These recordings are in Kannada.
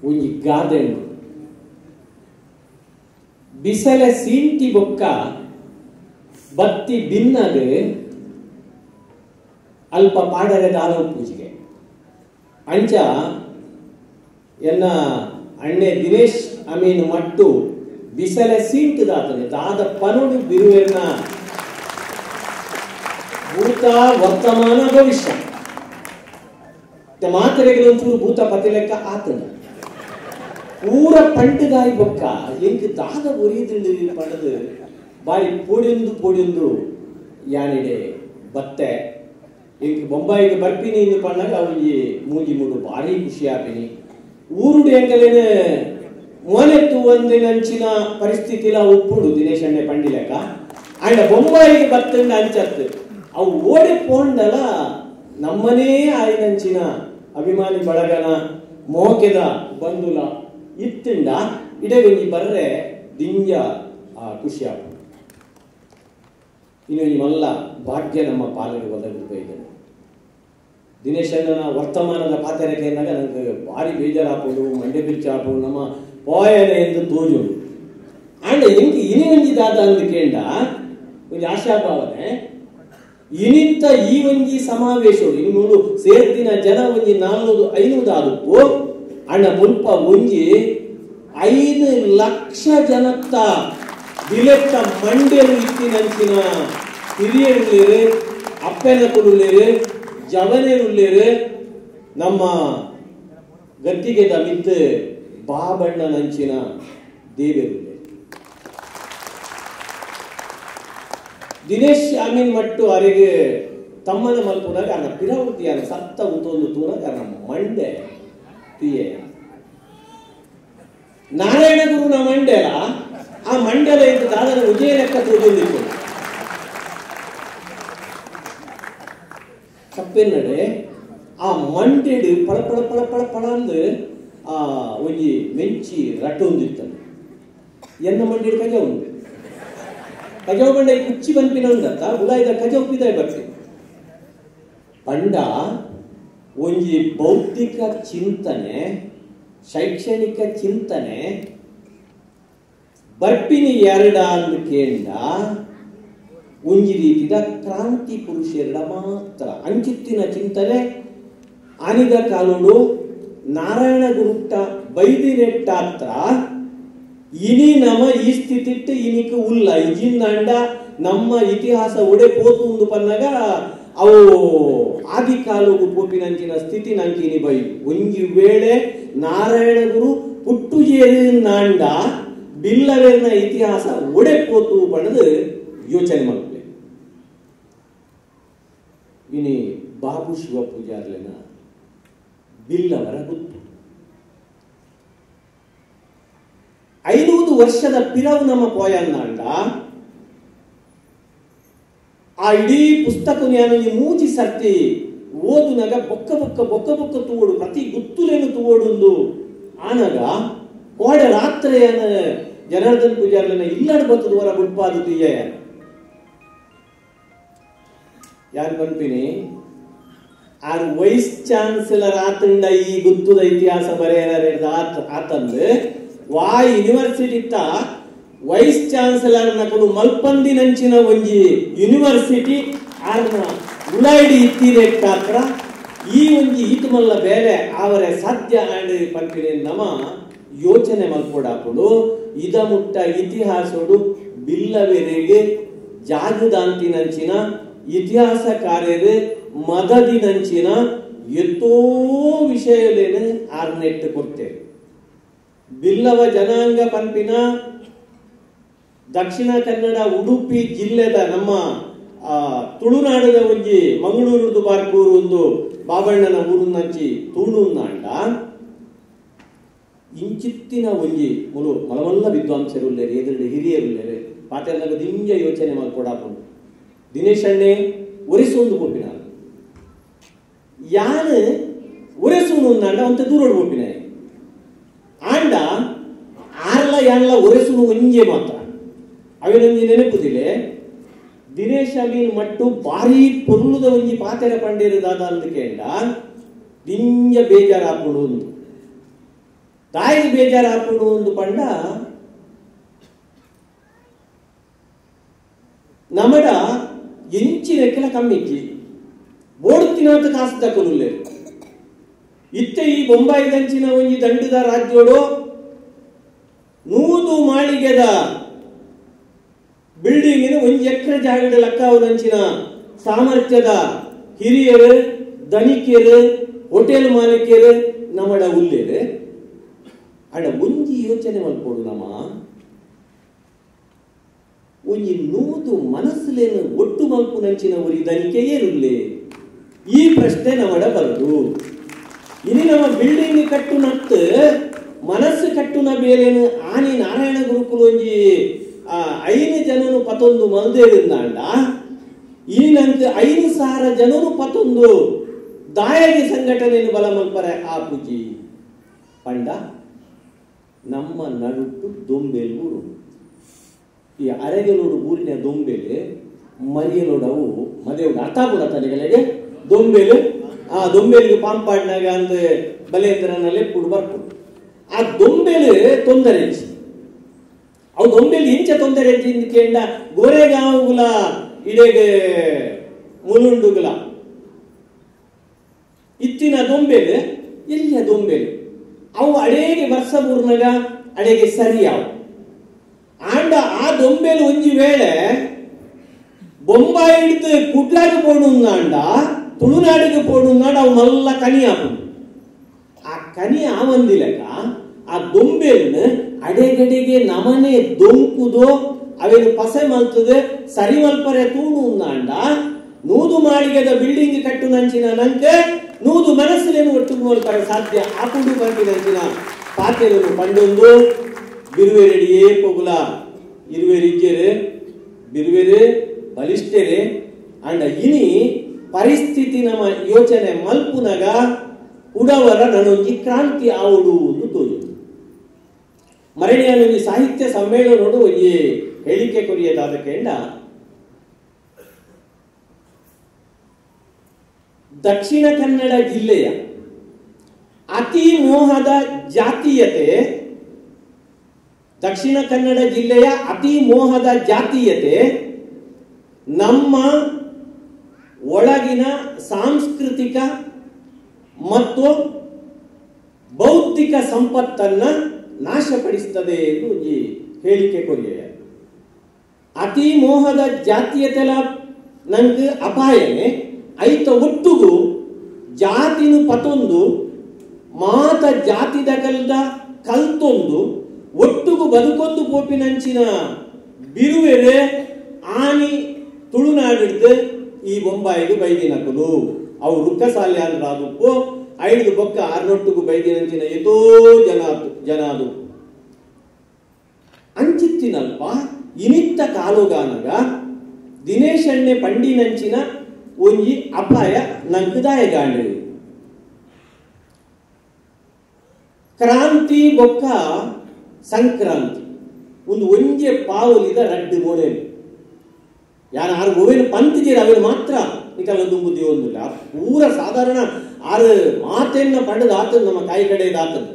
ಒಂಜಿ ಗಾದೆ ಬಿಸಲೆ ಸೀಂಟಿ ಬೊಕ್ಕ ಬತ್ತಿ ಬಿನ್ನಗೆ ಅಲ್ಪ ಪಾಡರೆ ದಾದ ಪೂಜೆಗೆ ಅಂಚ ಎನ್ನ ಅಣ್ಣೆ ದಿನೇಶ್ ಅಮೀನ್ ಮಟ್ಟು ಬಿಸಲೆ ಸೀಂಟ್ ದಾತನೆ ದಾದ ಪನುಡು ಬಿರುವೆನ್ನ ಭೂತ ವರ್ತಮಾನ ಭವಿಷ್ಯ ಮಾತ್ರೆಗಳಂತೂ ಭೂತ ಪತಿ ಲೆಕ್ಕ ಆತನ ಪೂರ ಪಂಟದಾಯಿ ಬೊಕ್ಕ ಎಂಕ್ ದಾದ ಒರಿಯದಲ್ಲಿ ಪಡೆದು ಬಾರಿ ಪೋಡಿಂದು ಯಾನಿಡೆ ಬತ್ತೆ ಎಂಕ್ ಬೊಂಬಾಯಿಗೆ ಬರ್ಪಿನಿ ಎಂದು ಪಂಡಾಗ ಅವನಿಗೆ ಮೂಗಿ ಮೂಡು ಭಾರಿ ಖುಷಿ ಆಪಿನಿ ಊರುಡು ಎಂಗಲೇನೆ ಮೋನೆತ್ತು ಒಂದಿನಂಚಿನ ಪರಿಸ್ಥಿತಿಲ ಉಪ್ಪುಡು ದಿನೇಶ್ ಅಣ್ಣೆ ಪಂಡಿಲೆಕ್ಕ ಅಂಡ ಬೊಂಬಾಯಿಗೆ ಬತ್ತಂಡ ಅಂಚತ್ತು ಅವು ಓಡಿ ಪೋಂಡಲ ನಮ್ಮನೇ ಆಯ್ನಂಚಿನ ಅಭಿಮಾನಿ ಬಳಗನ ಮೋಕೆದ ಬಂಧುಲ ಇತ್ತಿಂಡ ಇಡಗೊಂಜಿ ಬರ್ರೆ ದಿಂಜ ಖುಷಿ ಆಗ ಇನ್ನು ಮಲ್ಲ ಭಾಗ್ಯ ನಮ್ಮ ಪಾಲಿಗೆ ಒದಗಿದ್ದಾರೆ ದಿನೇಶ್ ಅಣ್ಣನ ವರ್ತಮಾನದ ಪಾತ್ರಕ್ಕೆ ಏನಾಗ ನನಗೆ ಭಾರಿ ಬೇಜಾರಾಪುಡು ಮಂಡ್ಯ ಬಿಚ್ಚಾಪು ನಮ್ಮ ಪೋಯನೆ ಎಂದು ತೋಜು ಅಂಡ್ ಎಂಗೆ ಇನಿ ದಾದ ಅಂದು ಕೇಂಡ ಒಂದು ಆಶಾಭಾವನೆ ಇನಿಂತ ಈ ಒಂಜಿ ಸಮಾವೇಶ ಇನ್ನು ಸೇರ್ತಿನ ಜನ ಒಂಜಿ 400-500 ಆದಪ್ಪು ಅಣ್ಣ ಮುಲ್ಪ ಒಂಜಿ 5 ಲಕ್ಷ ಜನತ್ತ ದಿಲೆತ್ತ ಮಂಡ್ಯರು ಇತ್ತಿನಂಚಿನ ಹಿರಿಯರುಳ್ಳೇರು ಅಪ್ಪೆನಕುರುಳ್ಳೇರು ಜವನೇರುಳ್ಳೇರು ನಮ್ಮ ಗದ್ದಿಗೆದ ಮಿತ್ ಬಾಬಣ್ಣನಂಚಿನ ದೇವೇರುಳ್ಳೇರು ದಿನೇಶ್ ಅಮೀನ್ ಮಟ್ಟು ಅವರಿಗೆ ತಮ್ಮನ ಮಲ್ಪುನಾಗ ಅನ್ನ ಪಿರಾವೃತ್ತಿಯಾಗ ಸತ್ತ ಉಂಟೊಂದು ತೂನಾಗ ನಮ್ಮ ಮಂಡೆ ಪಿಯೆ ನಾರಾಯಣ ಗುರುನ ಮಂಡ್ಯಲ ಆ ಮಂಡ್ಯಲ ಇದ್ದ ದಾದನ ವಿಜಯ ಲೆಕ್ಕ ತೋಜೊಂದಿತ್ತು ತಪ್ಪೆನ್ನಡೆ ಆ ಮಂಡ್ಯಡು ಪಳ ಪಳ ಪಳ ಪಳ ಪಳ ಅಂದು ಆ ಒಂಜಿ ಮೆಂಚಿ ರಟ್ಟೊಂದಿತ್ತ ಎನ್ನ ಮಂಡ್ಯಡು ಕಜ ಉಂಟು ಕಜಾವ್ ಬಂಡ ಕುಚ್ಚಿ ಬಂಪಿನ ಉಂಡತ್ತ ಉಲಾಯ್ದ ಕಜಾವ್ ಪಿದಾಯ್ ಬರ್ತಿ ಪಂಡ ಒಂಜಿ ಬೌದ್ಧಿಕ ಚಿಂತನೆ ಶೈಕ್ಷಣಿಕ ಚಿಂತನೆ ಬರ್ಪಿನಿ ಎರಡ ಅಂದ ಕೇಂಡ ಒಂಜಿ ರೀತಿದ ಕ್ರಾಂತಿ ಪುರುಷೆರಡ ಮಾತ್ರ ಅಂಚಿತ್ತಿನ ಚಿಂತನೆ ಆನಿದ ಕಾಲುಡು ನಾರಾಯಣ ಗುರುಟ್ಟ ಬೈದಿನೆಟ್ಟಾತ್ರ ಇನಿ ನಮ ಈ ಸ್ಥಿತಿಟ್ಟು ಇನಿಕ ಉಲ್ಲ ಇಜಿಂದಾಂಡ ನಮ್ಮ ಇತಿಹಾಸ ಒಡೆ ಪೋತು ಉಂದು ಪನ್ನಗ ಅವು ಆದಿ ಕಾಲುಗು ಪೋಪಿನಂಚಿನ ಸ್ಥಿತಿ ನಂಕಿನಿ ಬೈ ಒಂಜಿ ವೇಳೆ ನಾರಾಯಣ ಗುರು ಪುಟ್ಟುಜೇರಿನಾಂಡ ಬಿಲ್ಲವೇರ್ನ ಇತಿಹಾಸ ಒಡೆ ಪೋತು ಪಣದು ಯೋಚನೆ ಮಾಡ್ಲೆ ಇನಿ ಬಾಬು ಶಿವ ಪೂಜಾರ್ಲೆನ ಬಿಲ್ಲವರ ಗುತ್ತು 500 ವರ್ಷದ ಪಿರವು ನಮ್ಮ ಪೋಯನ್ನಾಂಡ ಆ ಇಡೀ ಪುಸ್ತಕ ಮೂಜಿ ಸರ್ತಿ ಓದುನಾಗ ಬೊಕ್ಕ ಬೊಕ್ಕ ಬೊಕ್ಕ ಬೊಕ್ಕ ತೂವೋಡು ಪ್ರತಿ ಗುತ್ತುಲೇನು ತೂವೋಡು ಆನಾಗ ಕೋಡೆ ರಾತ್ರಿಯನ ಜನಾರ್ದನ್ ಪೂಜಾರ್ಲನ ಇಲ್ಲಡ್ ಬತ್ತದ ಹೊರ ಬಿಡ್ಪಾದು ತೀಯ ಯಾರು ಬಂಪಿನಿ ಆರು ವೈಸ್ ಚಾನ್ಸಲರ್ ಆತಂಡ ಈ ಗುತ್ತುದ ಇತಿಹಾಸ ಬರೆಯದ ಆತಂದು ವಾ ಯೂನಿವರ್ಸಿಟಿ ವೈಸ್ ಚಾನ್ಸಲರ್ ನಕಲು ಮಲ್ಪಂದಿನಂಚಿನ ಒಂಜಿ ಯೂನಿವರ್ಸಿಟಿ ಆರ್ನ ಉಲಾಯ್ಡಿ ಇತ್ತಿರೇಕ್ಕಾತ್ರ ಈ ಒಂಜಿ ಈತುಮಲ್ಲ ಬೇರೆ ಅವರೇ ಸಾಧ್ಯ ಆಂಡ್ ಪಂಪಿನ ನಮ ಯೋಚನೆ ಮಲ್ಪೊಡಾಪುಡು ಇದ ಮುಟ್ಟ ಇತಿಹಾಸೋಡು ಬಿಲ್ಲವೆರೆಗೆ ಜಾಗದಾಂತಿನಂಚಿನ ಇತಿಹಾಸಕಾರ್ಯರು ಮದದಿನಂಚಿನ ಎತ್ತೋ ವಿಷಯಲೇನು ಆರ್ನೆಟ್ಟು ಕೊಡ್ತೇವೆ ಬಿಲ್ಲವ ಜನಾಂಗ ಪಂಪಿನ ದಕ್ಷಿಣ ಕನ್ನಡ ಉಡುಪಿ ಜಿಲ್ಲೆದ ನಮ್ಮ ತುಳುನಾಡದ ಒಂಜಿ ಮಂಗಳೂರು ಬಾರ್ಕೂರು ಒಂದು ಬಾಬಣ್ಣನ ಊರುನಂಚಿ ತೂಣುಂದಾಂಡ ಇಂಚಿತ್ತಿನ ಒಂಜಿ ಮುಲು ಮಲಮಲ್ಲ ವಿದ್ವಾಂಸರುಳ್ಳೇರು ಎದುರು ಹಿರಿಯರುಳ್ಳೇರು ಪಾತೆಲ್ಲ ದಿಂಜ ಯೋಚನೆ ಮಾಡ್ಕೊಡಾಕೊಂಡು ದಿನೇಶ್ ಅಣ್ಣೆ ಒರೆಸೊಂದು ಕೊಪ್ಪಿನ ಯಾನು ಒರೆಸೋನು ಅಂದ ಅಂತ ದೂರ ಕೊಪ್ಪಿನ ಆಂಡ ಆರ್ಲ ಯಾನ್ಲ ಒರೆಸುನು ಒಂಜೆ ಮಾತ್ರ ಅವೇನೊಂದು ನೆನಪುದಿಲೆ ದಿನೇಶ್ ಅಮೀನ್ ಮಟ್ಟು ಭಾರಿ ಪೊರ್ಲುದ ಒಂಜಿ ಪಾತೆರ ಪಂಡೇರು ದಾದ ಅಂದ ಕೇಂಡ ದಿಂಜ ಬೇಜಾರಾಪುಡು ತಾಯಿಗೆ ಬೇಜಾರಾಪುಡು ಒಂದು ಪಂಡ ನಮಡ ಎಂಚಿನಕ್ಕೆಲ ಕಮ್ಮಿಕ್ಕಿ ಬೋಡುತ್ತಿನಾತ ಕಾಸು ತಕೊಲ್ಲೇ ಇತ್ತೆ ಈ ಬೊಂಬಾಯಿದಂಚಿನ ಒಂಜಿ ದಂಡದ ರಾಜ್ಯೋಡು 100 ಮಾಳಿಗೆದ ಬಿಲ್ಡಿಂಗಿನ 1 ಎಕರೆ ಜಾಗದ ಲೆಕ್ಕವದಂಚಿನ ಸಾಮರ್ಥ್ಯದ ಹಿರಿಯರು ಧನಿಕರು ಹೋಟೆಲ್ ಮಾಲೀಕರು ನಮ್ಮಡ ಉಲ್ಲೇರು ಅಡ ಒಂಜಿ ಯೋಚನೆ ಮಲ್ಪೋಡು ನಮ್ಮ ಒಂಜಿ 100 ಮನಸ್ಸುಲೇನು ಒಟ್ಟು ಮಲ್ಪು ನಂಚಿನ ಉರಿ ಧನಿಕೆ ಏರುಲ್ಲೇ ಈ ಪ್ರಶ್ನೆ ನಮ್ಮಡ ಬರದು ಇನಿ ನಮ್ಮ ಬಿಲ್ಡಿಂಗ್ ಕಟ್ಟು ನತ್ತು ಮನಸ್ಸು ಕಟ್ಟುನ ಬೇಲೇನು ಆನಿ ನಾರಾಯಣ ಗುರುಕುಲು ಒಂಜಿ 5 ಜನನು 11 ಮಂದೇರಿಂದಾಂಡ ಈ ನಂಗೆ 5,000 ಜನನು 11 ದಾಯಗಿ ಸಂಘಟನೆಯನ್ನು ಬಲ ಮಲ್ಪರೆ ಆ ಪೂಜಿ ಪಂಡ ನಮ್ಮ ನಡುಟ್ಟು ದೊಂಬೆಲು ಊರು ಈ ಅರೆಗೆಲೋಡು ಊರಿನ ದೊಂಬೆಲೆ ಮರಿಯಲೋಡು ಅವು ಮದುವೆ ಅರ್ಥ ಕೂಡ ತಲೆಗಳಿಗೆ ದೊಂಬೆಲು ಆ ದೊಂಬೆಲಿಗೆ ಪಾಂಪಾಡ್ನಾಗ ಅಂದ ಬಲೇಂದ್ರನಲ್ಲಿ ಪುಡು ಬರ್ಪುಡು ಆ ದೊಂಬೆಲು ತೊಂದರೆ ಅವು ದೊಂಬೆಲಿ ಇಂಚ ತೊಂದರೆ ಕೇಂಡ ಗೋರೆಗಾವುಗುಲ ಇಡೆಗೆ ಮುಲುಂಡುಗುಲ ಇತ್ತಿನ ದೊಂಬೆಲು ಎಲ್ಲಿಯ ದೊಂಬೆಲು ಅವು ಅಡೇಗೆ ವರ್ಷ ಮೂರ್ನಾಗ ಅಡೆಗೆ ಸರಿಯಾವು ಆಂಡ ಆ ದೊಂಬೆಲು ಒಂಜಿ ವೇಳೆ ಬೊಂಬಾಯಿ ಹಿಡಿದು ಕುಡ್ಲಾಗಿ ಪೋಡುಂದಾಂಡ ತುಳುನಾಡಿಗೆ ಪೋಡುಂದಾಂಡ ಅವು ಮಲ್ಲ ಕನಿ ಆಪು ಆ ಕನಿ ಆವಂದಿಲಕ ಆ ದೊಂಬೆಲ್ನ ಅಡೆಗಡೆಗೆ ನಮನೆ ದೊಂಕುದೋ ಅವೇನು ಪಸೆ ಮಲ್ತದೆ ಸರಿ ಮಲ್ಪರೆ ತೂಣು ಉಂದಾಂಡ 100 ಮಾಳಿಗೆದ ಬಿಲ್ಡಿಂಗ್ ಕಟ್ಟು ನಂಚಿನ ನಂಗೆ 100 ಮನಸ್ಸಿನೇನು ಒಟ್ಟು ಮಲ್ಪರೆ ಸಾಧ್ಯ ಆಪುಡು ಬಂದಿ ನಂಚಿನ ಪಾತ್ರೆಯನ್ನು ಪಂಡೊಂದು ಬಿರುವೆರೆಡಿಯೇ ಪೊಗುಲ ಇರುವೆರಿಜ್ಜೆರೆ ಬಿರುವೆರೆ ಬಲಿಷ್ಠೆರೆ ಅಂಡ ಇನಿ ಪರಿಸ್ಥಿತಿ ನಮ್ಮ ಯೋಚನೆ ಮಲ್ಪುನಗ ಉಡವರ ನನೊಂಜಿ ಕ್ರಾಂತಿ ಆವುಡು ಎಂದು ತೋಜು ಮರಣಿಯನೊಂಜಿ ಸಾಹಿತ್ಯ ಸಮ್ಮೇಳನೋಡು ಒಂಜಿ ಹೇಳಿಕೆ ಕೊರಿಯದಾದ ಕೇಂಡ ದಕ್ಷಿಣ ಕನ್ನಡ ಜಿಲ್ಲೆಯ ಅತಿ ಮೋಹದ ಜಾತೀಯತೆ ದಕ್ಷಿಣ ಕನ್ನಡ ಜಿಲ್ಲೆಯ ಅತಿ ಮೋಹದ ಜಾತೀಯತೆ ನಮ್ಮ ಒಳಗಿನ ಸಾಂಸ್ಕೃತಿಕ ಮತ್ತು ಬೌದ್ಧಿಕ ಸಂಪತ್ತನ್ನ ನಾಶಪಡಿಸುತ್ತದೆ ಎಂದು ಒಂದು ಹೇಳಿಕೆ ಕೊರಿಯ ಅತಿ ಮೋಹದ ಜಾತೀಯತೆಲ ನಂಗೆ ಅಪಾಯನೆ ಐತ ಒಟ್ಟುಗು ಜಾತಿನು ಪತೊಂದು ಮಾತ ಜಾತಿದ ಕಲ್ದ ಕಲ್ತೊಂದು ಒಟ್ಟುಗು ಬದುಕೊಂದು ಪೋಪಿನಂಚಿನ ಬಿರುವೆರೆ ಆನಿ ತುಳುನಾಡಿಡ್ದು ಈ ಬೊಂಬಾಯಿಗೆ ಬೈದಿನಕಲು ಅವು ರುಕ್ಕಸಾಲೆ ಅಂದ್ರಾದಪ್ಪು 5 ಬೊಕ್ಕ 6 ಬೈದಿನಂಚಿನ ಎದೋ ಜನಾದು ಅಂಚಿತ್ತಿನಲ್ಪ ಇನಿತ್ತ ಕಾಲುಗಾನಗ ದಿನೇಶಣ್ಣೆ ಪಂಡಿನಂಚಿನ ಒಂಜಿ ಅಪಾಯ ನಂಕದಾಯಗಾಂಡಿ ಕ್ರಾಂತಿ ಬೊಕ್ಕ ಸಂಕ್ರಾಂತಿ ಒಂದು ಒಂಜೆ ಪಾವಲಿದ ರಡ್ಡು ಮೋಡೇನು ಯಾರು ಆರು ಗೋವೇನು ಪಂತಿಜೀರ ಅವೇನು ಮಾತ್ರ ನಿಕಲ್ಲ ತುಂಬುದಿ ಒಂದಿಲ್ಲ ಪೂರ ಸಾಧಾರಣ 6 ಮಾತೆನ್ನ ಪಡೆದ ಆತದ ನಮ್ಮ ಕಾಯಿ ಕಡೆದ ಆತದ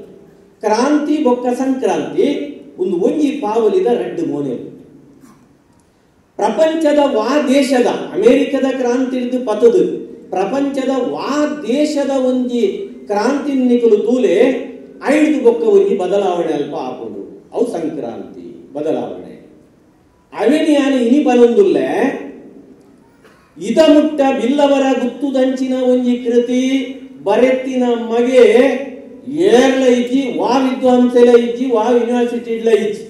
ಕ್ರಾಂತಿ ಬೊಕ್ಕ ಸಂಕ್ರಾಂತಿ ಒಂದು ಒಂಜಿ ಪಾವಲಿದ ರಡ್ಡು ಮೋಡೇನು ಪ್ರಪಂಚದ ವಾ ದೇಶದ ಅಮೆರಿಕದ ಕ್ರಾಂತಿ ಹಿಡಿದು ಪತದು ಪ್ರಪಂಚದ ವಾ ದೇಶದ ಒಂಜಿ ಕ್ರಾಂತಿ ನಿಕಲು ತೂಲೆ 5 ಬೊಕ್ಕ ಒಂಜಿ ಬದಲಾವಣೆ ಅಲ್ಪ ಹಾಕೊಂಡು ಅವು ಸಂಕ್ರಾಂತಿ ಬದಲಾವಣೆ ಅವೆನಿಯಾನು ಇನಿ ಬನೊಂದುಲ್ಲೆ ಇದ ಮುಟ್ಟ ಬಿಲ್ಲವರ ಗುತ್ತುದಂಚಿನ ಒಂಜಿ ಕೃತಿ ಬರೆತ್ತಿನ ಮಗೆ ಏರ್ಲ ಇಜ್ಜಿ ವಾ ವಿದ್ವಾಂಸೆಲ ಇಜ್ಜಿ ವಾ ಯೂನಿವರ್ಸಿಟಿಡ್ಲ ಇಜ್ಜಿ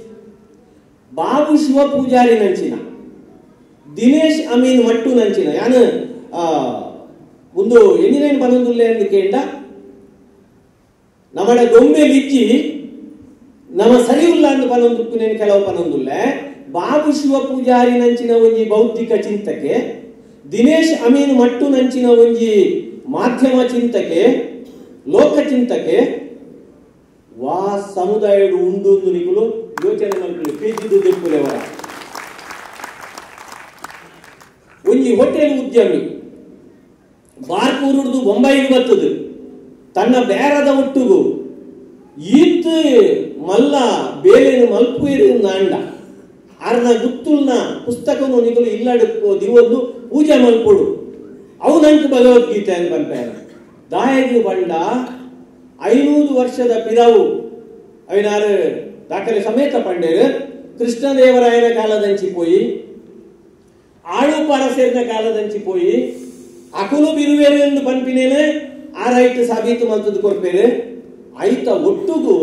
ಬಾಬು ಶಿವ ಪೂಜಾರಿ ನಂಚಿನ ದಿನೇಶ್ ಅಮೀನ್ ಮಟ್ಟು ನಂಚಿನ ಯಾನು ಒಂದು ಎನ್ನಿನೇನು ಬನೊಂದುಲ್ಲೆ ಎಂದು ಕೇಂಡ ನಮ್ಮಡ ದೊಂಬೆಲಿಜ್ಜಿ ನಮ್ಮ ಸರಿಯುಲ್ಲ ಎಂದು ಪನೊಂದುಪ್ಪನೇನು ಕೆಲವು ಪನೊಂದುಲ್ಲೆ ಬಾಬು ಶಿವ ಪೂಜಾರಿ ನಂಚಿನ ಒಂಜಿ ಬೌದ್ಧಿಕ ಚಿಂತಕೆ ದಿನೇಶ್ ಅಮೀನ್ ಮಟ್ಟು ನಂಚಿನ ಒಂಜಿ ಮಾಧ್ಯಮ ಚಿಂತಕೆ ಲೋಕ ಚಿಂತಕೆ ವಾ ಸಮುದಾಯಡು ಉಂಡು ನಿಗುಲು ಯೋಚನೆ ಮಲ್ಪಲಿ ಪೀಜಿದು ದಿಪ್ಪುಲೆವರ ಒಂಜಿ ಹೋಟೆಲ್ ಉದ್ಯಮಿ ಬಾರ್ಪೂರುಡ್ದು ಬೊಂಬಾಯಿಗೆ ಬರ್ತದೆ ತನ್ನ ಬೇರದ ಒಟ್ಟುಗು ಈತ ಇತ್ತು ಮಲ್ಲ ಬೇಲೆನು ಮಲ್ಪುಯಿರು ನಾಂಡ ಆರ್ನ ಗುತ್ತುಲ್ನ ಪುಸ್ತಕನು ನಿಗಲು ಇಲ್ಲಡಕ್ಕೋ ದಿವೊಂದು ಪೂಜೆ ಮಲ್ಪೊಡು ಅವು ನಂಗೆ ಭಗವದ್ಗೀತೆ ಅಂತ ಬಂಪಾರ ದಾಯಗಿ ಬಂಡ 500 ವರ್ಷದ ಪಿರವು ಅವಿನಾರು ದಾಖಲೆ ಸಮೇತ ಪಂಡೇರು ಕೃಷ್ಣದೇವರಾಯನ ಕಾಲದಂಚಿ ಪೋಯಿ ಆಳು ಪಾರಸೇರಿನ ಕಾಲದಂಚಿ ಪೋಯಿ ಅಕುಲು ಬಿರುವೇರು ಎಂದು ಪಂಪಿನೇನೆ ಆರೈಟ್ ಸಾಬೀತು ಮಲ್ತದ್ದು ಕೊರ್ಪೇರು ಐತ ಒಟ್ಟುಗು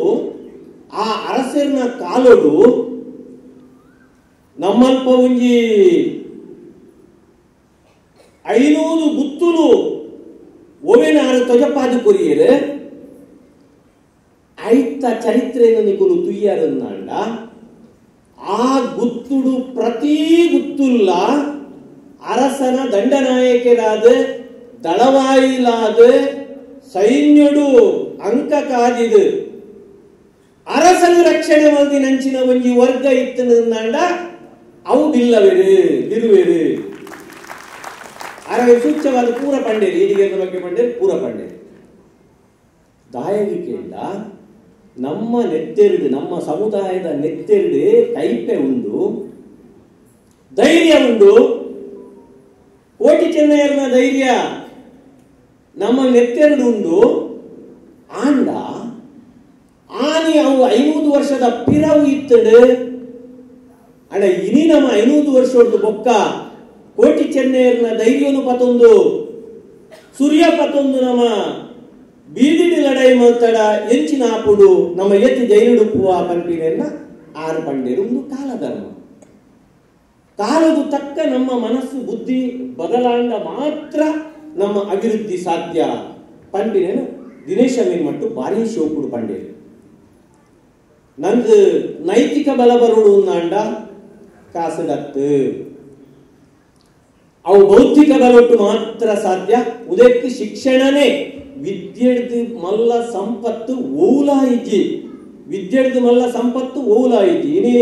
ಆ ಅರಸೇರಿನ ಕಾಲೋಡು ನಮ್ಮಲ್ಪ ಒಂಜಿ 500 ಗುತ್ತುಲು ಒವೆನಾರು ತೊಜಪಾದು ಕೊರಿಯರು ಐತ ಚರಿತ್ರೆಯನ್ನು ನಿಗುಲು ತುಯ್ಯರನ್ನಾಂಡ ಆ ಗುತ್ತುಡು ಪ್ರತಿ ಗುತ್ತುಲ್ಲ ಅರಸನ ದಂಡನಾಯಕರಾದ ದಳವಾಯಿಲಾದ ಸೈನ್ಯಡು ಅಂಕ ಕಾದಿದು ಅರಸನು ರಕ್ಷಣೆ ಮಲ್ದಿ ನಂಚಿನ ಒಂಜಿ ವರ್ಗ ಇತ್ತನಾಂಡ ಅವು ಬಿರುವೇರು ಅರವೇ ಸೂಚ್ಯವಾದ ಪೂರ ಪಂಡೇರಿ ಈಡಿಗೆ ಬಗ್ಗೆ ಪಂಡೇರಿ ಪೂರ ಪಂಡೇರಿ ದಾಯಗಿಕೆಯಿಂದ ನಮ್ಮ ನೆತ್ತೆರಡು ನಮ್ಮ ಸಮುದಾಯದ ನೆತ್ತೆರಡು ಕೈಪೆ ಉಂಡು ಧೈರ್ಯ ಉಂಡು ಕೋಟಿ ಚೆನ್ನಯ್ಯನ ಧೈರ್ಯ ನಮ್ಮ ನೆತ್ತೆರಡು ಉಂಡು ಆಂಡ ಆನಿ ಅವು 500 ವರ್ಷದ ಪಿರವು ಇತ್ತಡು ಅಣ್ಣ ಇನಿ ನಮ್ಮ 500 ವರ್ಷದ ಬೊಕ್ಕ ಕೋಟಿ ಚೆನ್ನಯ್ಯನ ಧೈರ್ಯನು ಪತೊಂದು ಸೂರ್ಯ ಪತೊಂದು ನಮ್ಮ ಬೀದಿಡಿ ಲಡೈ ಮಲ್ತಡ ಎಂಚಿನ ಆಪುಡು ನಮ್ಮ ಎತ್ತಿ ಜೈನುಡುಪುವ ಪಂಪಿನೆಲ್ಲ ಆರು ಪಂಡೇರು ಒಂದು ಕಾಲಧರ್ಮ ಕಾಲದು ತಕ್ಕ ನಮ್ಮ ಮನಸ್ಸು ಬುದ್ಧಿ ಬದಲಾಂಡ ಮಾತ್ರ ನಮ್ಮ ಅಭಿವೃದ್ಧಿ ಸಾಧ್ಯ ಪಂಪಿನೇನು ದಿನೇಶ ಮೀನ್ಮಟ್ಟು ಭಾರಿ ಶೋಕುಡು ಪಂಡೇರು ನಂದು ನೈತಿಕ ಬಲ ಬರುಡು ಅಂಡ ಕಾಸದತ್ತು ಅವು ಬೌದ್ಧಿಕ ಬಲೊಟ್ಟು ಮಾತ್ರ ಸಾಧ್ಯ ಉದಕ್ಕೆ ಶಿಕ್ಷಣನೇ ವಿದ್ಯೆಡ್ದು ಮಲ್ಲ ಸಂಪತ್ತು ಓಲಾ ಇಜ್ಜಿ ವಿದ್ಯೆಡ್ದು ಮಲ್ಲ ಸಂಪತ್ತು ಓಲಾ ಇಜ್ಜಿ ಇನಿ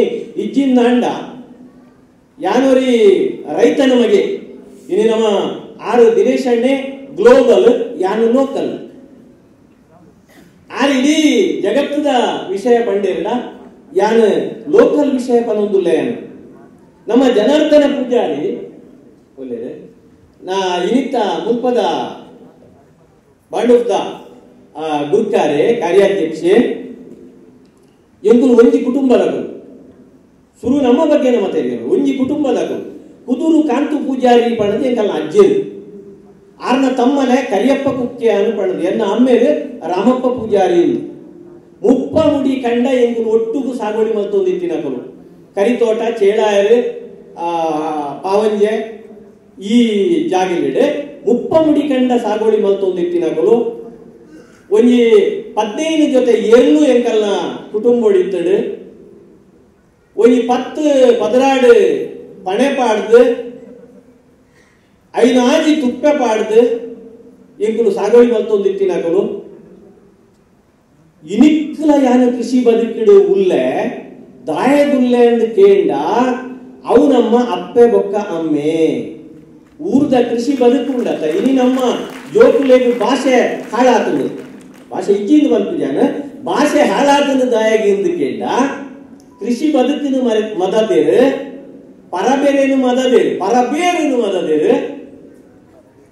ಇಜ್ಜಿನ ಅಂಡ ಯಾನೋರಿ ರೈತ ನಮಗೆ ಇನಿ ನಮ್ಮ ಆರು ದಿನೇಶಣ್ಣೆ ಗ್ಲೋಬಲ್ ಯಾನು ಲೋಕಲ್ ಆರು ಇಡೀ ಜಗತ್ತದ ವಿಷಯ ಪಂಡೇರಡ ಯಾನು ಲೋಕಲ್ ವಿಷಯ ಪನೊಂದುಲ್ಲ ಯಾನು ನಮ್ಮ ಜನಾರ್ದನ ಪೂಜಾರಿ ಒಳ್ಳೆಯದೆ ನಾ ಇನಿತ್ತ ಮುಲ್ಪದ ಬಾಂಡುಪ್ದ ಗುರ್ಕಾರೆ ಕಾರ್ಯಾಧ್ಯಕ್ಷೆ ಎಂಕುಲು ಒಂಜಿ ಕುಟುಂಬದಗಳು ಸುರು ನಮ್ಮ ಬಗ್ಗೆ ನಮ್ಮ ತೆರೆಯರು ಒಂಜಿ ಕುಟುಂಬದಗಳು ಕುದೂರು ಕಾಂತು ಪೂಜಾರಿ ಪಣದು ಎಂಕಲ್ನ ಅಜ್ಜೇರು ಆರ್ನ ತಮ್ಮನೆ ಕರಿಯಪ್ಪ ಕುಕ್ಕೆ ಅನ್ನು ಪಣದು ಎನ್ನ ಅಮ್ಮೇರು ರಾಮಪ್ಪ ಪೂಜಾರಿ ಮುಪ್ಪ ಮುಡಿ ಕಂಡ ಎಂಕುಲು ಒಟ್ಟುಗು ಸಾಗೋಡಿ ಮಲ್ತೊಂದಿತ್ತಿನಕಲು ಕರಿತೋಟ ಚೇಳಾಯರು ಪಾವಂಜೆ ಈ ಜಾಗಿಲಿಡೆ ಮುಪ್ಪ ಮುಡಿ ಕಂಡ ಸಾಗೋಡಿ ಮಲ್ತೊಂದಿತ್ತಿನಕಲು ಒಂಜಿ 15 ಜೊತೆ ಏಳು ಎಂಕಲ್ನ ಕುಟುಂಬೋಡಿತ್ತಡು ಒಂಜಿ 10-16 ಪಣೆ ಪಾಡ್ದು 5 ಆಜಿ ತುಪ್ಪೆ ಪಾಡ್ದು ಎಂಕುಲು ಸಾಗೋಡಿ ಮಲ್ತೊಂದಿತ್ತಿನಕಲು ಇನಿಕ್ಕಲ ಯಾನ ಕೃಷಿ ಬದುಕಿಡು ಉಲ್ಲೆ ದಾಯಗುಲ್ಲೆ ಎಂದು ಕೇಂಡ ಅವು ನಮ್ಮ ಅಪ್ಪೆ ಬೊಕ್ಕ ಅಮ್ಮೆ ಊರ್ದ ಕೃಷಿ ಬದುಕುಂಡತ ಇನಿ ನಮ್ಮ ಜೋಕುಲೆಗು ಭಾಷೆ ಹಾಳಾತನು ಭಾಷೆ ಇಜ್ಜಿಂದು ಬಂತು ಜನ ಭಾಷೆ ಹಾಳಾತನು ದಾಯಗಿಂದು ಕೇಂಡ ಕೃಷಿ ಬದುಕಿನ ಮದದೇರು ಪರಬೇರೇನು ಮದದೇರು ಪರಬೇರೇನು ಮದದೇರು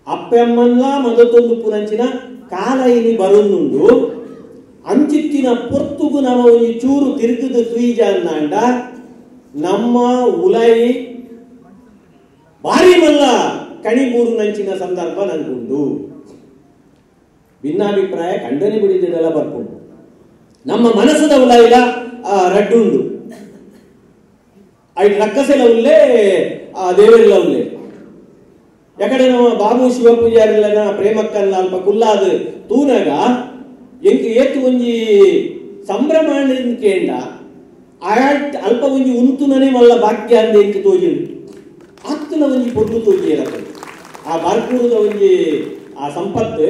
ಅಪ್ಪೆಮ್ಮಲ್ಲ ಮದತೊಂದು ಪುರಂಚಿನ ಕಾಲ ಇನಿ ಬರುನ್ನುಂಡು ಅಂಚಿತ್ತಿನ ಪೊರ್ತುಗು ನಮ್ಮ ಒಂದು ಚೂರು ತಿರುಗದು ತುಯಿಜ ಅನ್ನಾಂಡ ನಮ್ಮ ಉಲೈ ಭಾರಿ ಮಲ್ಲ ಕಣಿಬೂರು ನಂಚಿನ ಸಂದರ್ಭ ನನ್ಗುಂಡು ಭಿನ್ನಾಭಿಪ್ರಾಯ ಖಂಡನೆ ಬಿಡಿದೆಲ್ಲ ಬರ್ಕೊಂಡು ನಮ್ಮ ಮನಸ್ಸದ ಉಲೈಲ ರಡ್ಡುಂಡು ಐದು ರಕ್ಕಸೆಲ ಉಲ್ಲೇ ದೇವರೆಲ್ಲ ಉಲ್ಲೇ ಯಾಕಡೆ ನಮ್ಮ ಬಾಬು ಶಿವ ಪೂಜಾರಿಲ್ಲನ ಪ್ರೇಮಕ್ಕಲ್ಲ ಅಲ್ಪ ಕುಲ್ಲಾದ ತೂನಗ ಎಂಕ ಏತು ಒಂಜಿ ಸಂಭ್ರಮ ಕೇಂಡ ಆಯಾಟ್ ಅಲ್ಪ ಒಂಜಿ ಉಂತುನನೆ ಮಲ್ಲ ಭಾಗ್ಯ ಅಂದ ಎಂಕ ತೋಜಿಂಡು ಆತ್ತನ ಒಂಜಿ ಪೊರ್ಲು ತೋಜಿಯರ ಆ ಬಾರ್ಪೂರದ ಒಂಜಿ ಆ ಸಂಪತ್ತು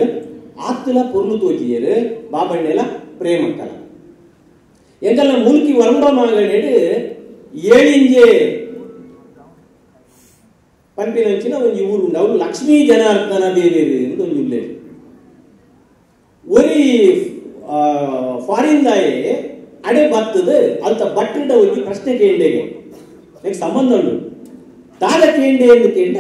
ಆತ್ತಲ ಪೊರ್ಲು ತೋಜಿಯರು ಬಾಬಣ್ಣೆಲ ಪ್ರೇಮಕ್ಕಲ ಎಂಕಲ್ಲ ಮುಲ್ಕಿ ವರಂಬ ಮಾಗಣೆಡು ಏಳಿಂಜೆ ಪಂಪಿನಂಚಿನ ಒಂಜಿ ಊರುಂಡು ಅವರು ಲಕ್ಷ್ಮೀ ಜನಾರ್ದನ ದೇವೇರು ಅಂತ ಒಂಜಿ ಉಲ್ಲೇಖ ಒರಿ ಫಾರಿನ್ ದಾಯೆ ಅಡೆ ಬತ್ತದ ಅಲ್ತ ಬಟ್ಟಿಡ ಹೋಗಿ ಪ್ರಶ್ನೆ ಕೇಳಿಗೆ ನನಗೆ ಸಂಬಂಧ ಉಂಟು ದಾದ ಕೇಂಡೆ ಎಂದು ಕೇಂಡ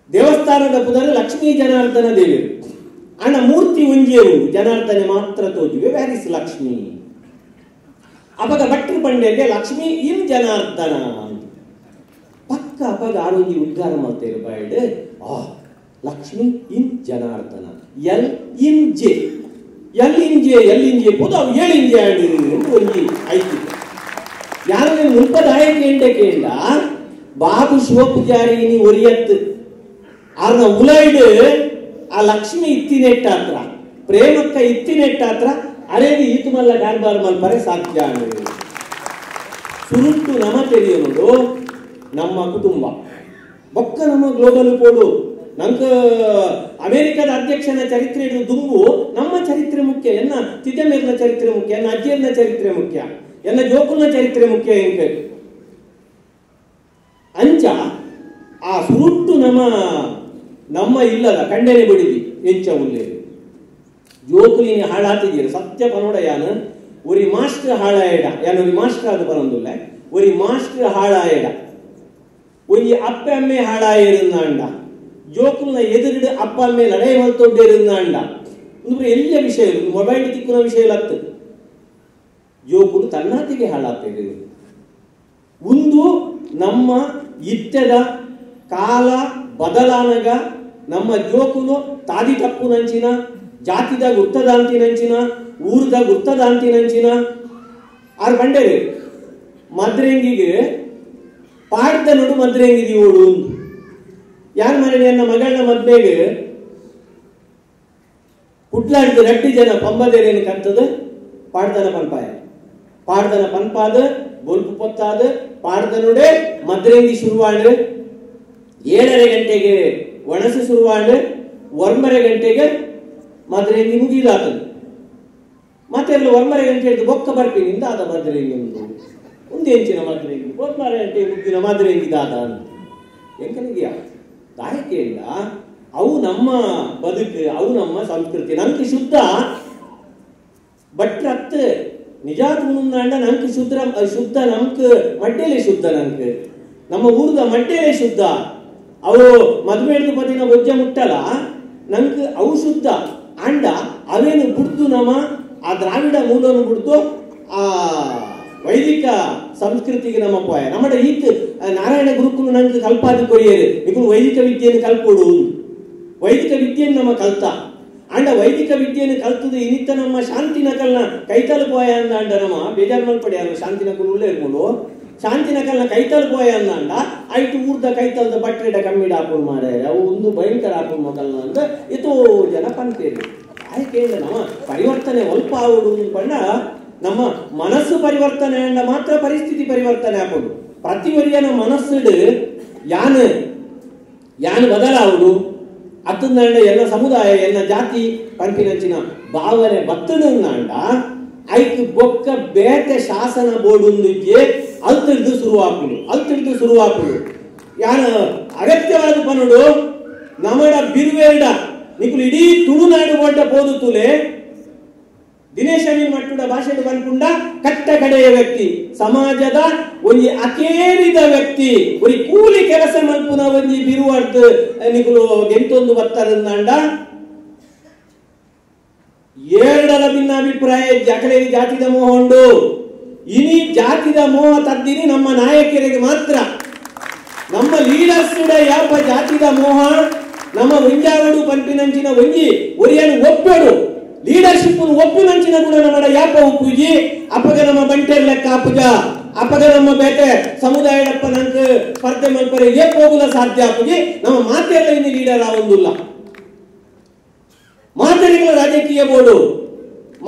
ದೇವಸ್ಥಾನದ ಪುದರ ಲಕ್ಷ್ಮೀ ಜನಾರ್ದನ ದೇವಿ ಅಣ್ಣ ಮೂರ್ತಿ ಒಂಜೇ ಉಂಟು ಜನಾರ್ದನೆ ಮಾತ್ರ ತೋಜುವೆ ವ್ಯಾರಿಸ್ ಲಕ್ಷ್ಮಿ ಅಪಗ ಭಟ್ರು ಬಂಡೆಗೆ ಲಕ್ಷ್ಮಿ ಇನ್ ಜನಾರ್ದನ ಪಕ್ಕ ಅಪಗ ಆರೋಗ್ಯ ಉದ್ಗಾರ ಮಾಡ್ತೇವೆ ಬಾಯ್ಡ್ ಲಕ್ಷ್ಮಿ ಇನ್ ಜನಾರ್ದನ ಎಲ್ ಇನ್ ಜೆ ಪೋದು ಅವು ಏಳು ಇಂಜೆ ಒಂಜಿ ಐತಿ ಯಾರು ಮುಲ್ಪದಾಯ ಕೇಂಡ ಬಾಬು ಶಿವಪೂಜಾರಿನಿ ಒರಿಯತ್ತು ಆರ್ನ ಉಲೈಡ್ ಆ ಲಕ್ಷ್ಮಿ ಇತ್ತಿನೆಟ್ಟ ಹತ್ರ ಪ್ರೇಮಕ್ಕ ಇತ್ತಿನೆಟ್ಟ ಹತ್ರ ಅರೇದಿ ಈತು ಮಲ್ಲ ಗಾರ್ಬಾರ್ ಮಲ್ಪರೆ ಸಾಧ್ಯ ಸುರುಟ್ಟು ನಮ ತಿಳಿಯೋದು ನಮ್ಮ ಕುಟುಂಬ ಬೊಕ್ಕ ನಮ್ಮ ಗ್ಲೋಬಲ್ ಪೋಡು ನಂಕ ಅಮೆರಿಕದ ಅಧ್ಯಕ್ಷನ ಚರಿತ್ರೆ ದುಂಬು ನಮ್ಮ ಚರಿತ್ರೆ ಮುಖ್ಯ ಎನ್ನ ತಿದ್ದಮೇರ್ನ ಚರಿತ್ರೆ ಮುಖ್ಯ ಎನ್ನ ಅಜ್ಜಿಯನ್ನ ಚರಿತ್ರೆ ಮುಖ್ಯ ಎನ್ನ ಜೋಕುಲ್ನ ಚರಿತ್ರೆ ಮುಖ್ಯ ಎಂಕ ಅಂಚ ಆ ಸುರುಟ್ಟು ನಮ್ಮ ಇಲ್ಲದ ಕಂಡೆನೆ ಬಿಡಿದಿ ಎಂಚ ಉಲ್ಲೇರು ಜೋಕುಲಿನಿ ಹಾಳಾತಿದ್ದೀರಿ ಸತ್ಯ ಪನೋಡ ಯಾನು ಒರಿ ಮಾಸ್ಟರ್ ಹಾಳಾಯಡ ಯಾನು ಒರಿ ಮಾಸ್ಟರ್ ಅದು ಬರಂದುಲ್ಲ ಒರಿ ಮಾಸ್ಟರ್ ಹಾಳಾಯಡ ಒರಿ ಅಪ್ಪ ಅಮ್ಮೆ ಹಾಳಾயிருಂದಾಂಡ ಜೋಕುಲ್ನ ಎದುರಿಡು ಅಪ್ಪ ಅಮ್ಮೆ ನಡೆ ಹೊಲ್ತೊಡ್ಡಿರುಂದಾಂಡ ಅಂದ್ರೆ ಎಲ್ಲ ವಿಷಯ ಮೊಬೈಲ್ ತಿಕ್ಕುನ ವಿಷಯ ಲತ್ತು ಜೋಕುಲು ತನ್ನಾತಿಗೆ ಹಾಳಾಗ್ತದೆ ಒಂದು ನಮ್ಮ ಇತ್ಯದ ಕಾಲ ಬದಲಾನಗ ನಮ್ಮ ಜೋಕುಲು ತಾದಿ ತಪ್ಪು ನಂಚಿನ ಜಾತಿದ ಗುರ್ತದಾಂತಿ ನಂಚಿನ ಊರ್ದ ಗುರ್ತದಾಂತಿ ನಂಚಿನ ಆರು ಬಂಡೇರಿ ಮದ್ರೆಂಗಿಗೆ ಪಾಡ್ದ ನೋಡು ಮದ್ರೆಂಗಿದಿ ಓಡು ಯಾರ ಮನೆ ನನ್ನ ಮಗಳನ್ನ ಮದ್ವೆಗೆ ಕುಟ್ಲಾಡಿದ ರಡ್ಡಿ ಜನ ಪಂಬದೇರೇನು ಕರ್ತದ ಪಾಡ್ದನ ಪನ್ಪಾದ ಬೊಲ್ಪು ಪೊತ್ತಾದ ಪಾಡ್ದ ನೋಡೆ ಮದ್ರೆಂಗಿ ಶುರುವಾಂಡ್ 7:30 ಗಂಟೆಗೆ ಒಣಸು ಶುರುವಾಂಡ್ 1:30 ಗಂಟೆಗೆ ಮದ್ರೆಂಗಿ ಮುಗಿದಾತದು ಮತ್ತೆ 1:30 ಗಂಟೆ ಬೊಕ್ಕ ಬರ್ಪಿನಿಂದ ಆದ ಮದ್ರೆಂಗಿ ಒಂದು ಹೆಂಚಿನ ಮದ್ರೆಂಗಿ 1:30 ಗಂಟೆ ಮುಗಿನ ಮದ್ರೆಂಗಿ ದಾದ ಅಂತ ಎಂಕನಿಗೆ ದಾಯಕೆಯಿಂದ ಅವು ನಮ್ಮ ಬದುಕು ಅವು ನಮ್ಮ ಸಂಸ್ಕೃತಿ ನಂಗೆ ಶುದ್ಧ ಬಟ್ ಅತ್ತ ನಿಜಾತ್ ಮುಂದಾಂಡ ನಂಗೆ ಶುದ್ಧ ನಮ್ಕ್ ಮಡ್ಡೇಲೆ ಶುದ್ಧ ನಂಗೆ ನಮ್ಮ ಊರ್ದ ಮಡ್ಡೇಲೆ ಶುದ್ಧ ಅವು ಮದುವೆಡ್ದು ಪತಿನ ಬೊಜ್ಜ ಮುಟ್ಟಲ್ಲ ನಂಗೆ ಅವು ಶುದ್ಧ ಅಂಡ ಅವೇನು ಬಿಡ್ತು ಆ ದ್ರಾವಿಡ ಮೂಲವನ್ನು ಬಿಡ್ತು ಆ ವೈದಿಕ ಸಂಸ್ಕೃತಿಗೆ ನಮ್ಮ ಪೋಯ ನಮ್ಮ ಈತ್ ನಾರಾಯಣ ಗುರುಕುಲು ನಂಗೆ ಕಲ್ಪಾದಿ ಕೊರಿಯರು ನಿಗುಲು ವೈದಿಕ ವಿದ್ಯೆಯನ್ನು ಕಲ್ಪೋಡು ವೈದಿಕ ವಿದ್ಯೆಯನ್ನು ನಮ್ಮ ಕಲ್ತ ಅಂಡ ವೈದಿಕ ವಿದ್ಯೆಯನ್ನು ಕಲ್ತದ ಇನಿತ್ತ ನಮ್ಮ ಶಾಂತಿನಕಲ್ನ ಕೈತಲು ಪೋಯ ಅಂದ ನಮ್ಮ ಬೇಜಾರು ಮಲ್ಪಡೆ ಶಾಂತಿನಕಲ್ ಉಳ್ಳೇ ಇರ್ಬೋದು ಶಾಂತಿನಕಲ್ನ ಕೈತಲು ಪೋಯ ಅಂದ ಐಟು ಊರ್ದ ಕೈತಲ್ದ ಬಟ್ಟೆಡ ಕಮ್ಮಿಡ ಹಾಕೊಂಡು ಮಾಡ ಅವು ಒಂದು ಭಯಂಕರ ಹಾಕೊಂಡು ಮಗಲ್ನ ಅಂತ ಎಷ್ಟೋ ಜನ ಪಂತೇರಿ ಆಯ್ಕೆ ನಮ್ಮ ಪರಿವರ್ತನೆ ಸ್ವಲ್ಪ ಆಗುಡು ಪಂಡ ನಮ್ಮ ಮನಸ್ಸು ಪರಿವರ್ತನೆ ಅಂಡ ಮಾತ್ರ ಪರಿಸ್ಥಿತಿ ಪರಿವರ್ತನೆ ಹಾಕೋದು ಪ್ರತಿ ಒರಿಯನ ಮನಸ್ಸಿಡು ಯಾನು ಬದಲಾವುದು ಅತ್ತಂದಂಡ ಎಲ್ಲ ಸಮುದಾಯ ಎಲ್ಲ ಜಾತಿ ಪಂಪಿನಂಚಿನ ಭಾವನೆ ಬತ್ತನಂಡ ಐಕ್ ಬೊಕ್ಕ ಬೇಟೆ ಶಾಸನ ಬೋಡುಂದಿಗೆ ಅಲ್ತಿಡ್ದು ಶುರುವಾಪುಡು ಯಾನ ಅಗತ್ಯವಾದ ಪನುಡು ನಮಡ ಬಿರುವೇಡ ನಿಕುಲು ಇಡೀ ತುಳುನಾಡು ಒಡ್ಡ ಪೋದು ತುಲೆ ದಿನೇಶ್ ಅಮೀನ್ ಮಟ್ಟುಡ ಭಾಷೆಡು ಬಂದ್ಕೊಂಡ ಕಟ್ಟ ಕಡೆಯ ವ್ಯಕ್ತಿ ಸಮಾಜದ ಒಂದು ಅಕೇರಿದ ವ್ಯಕ್ತಿ ಒಂದು ಕೂಲಿ ಕೆಲಸ ಮಲ್ಪುನ ಒಂದು ಬಿರುವರ್ದು ನಿಗುಲು ಎಂತೊಂದು ಬತ್ತರಂದಾಂಡ ಎರಡರ ಭಿನ್ನಾಭಿಪ್ರಾಯ ಜಕಲೇರಿ ಜಾತಿದ ಮೋಹ ಉಂಡು ಇನಿ ಜಾತಿದ ಮೋಹ ತದ್ದಿನಿ ನಮ್ಮ ನಾಯಕರಿಗೆ ಮಾತ್ರ ನಮ್ಮ ಲೀಡರ್ಸ್ ಯಾಪ ಜಾತಿದ ಮೋಹ ನಮ್ಮ ಮುಂಜಾವಡು ಪಂಪಿನಂಚಿನ ಒಂಜಿ ಒರಿಯನು ಒಪ್ಪಡು ಲೀಡರ್ಶಿಪ್ ಒಪ್ಪಿನಂಚಿನ ಕೂಡ ನಮ್ಮ ಯಾಪ ಉಪ್ಪುಜಿ ಅಪ್ಪಗ ನಮ್ಮ ಬಂಟೇರ್ ಲೆಕ್ಕ ಅಪ್ಪಗ ಅಪ್ಪಗ ನಮ್ಮ ಬೇಟೆ ಸಮುದಾಯದಪ್ಪ ನಂಗೆ ಸ್ಪರ್ಧೆ ಮಲ್ಪರೆ ಏಕ್ ಹೋಗಲ ಸಾಧ್ಯ ಅಪ್ಪಗಿ ನಮ್ಮ ಮಾತೆಲ್ಲ ಇನ್ನು ಲೀಡರ್ ಆವೊಂದಿಲ್ಲ ಮಾತೆರಿಗಳ ರಾಜಕೀಯ ಬೋರ್ಡು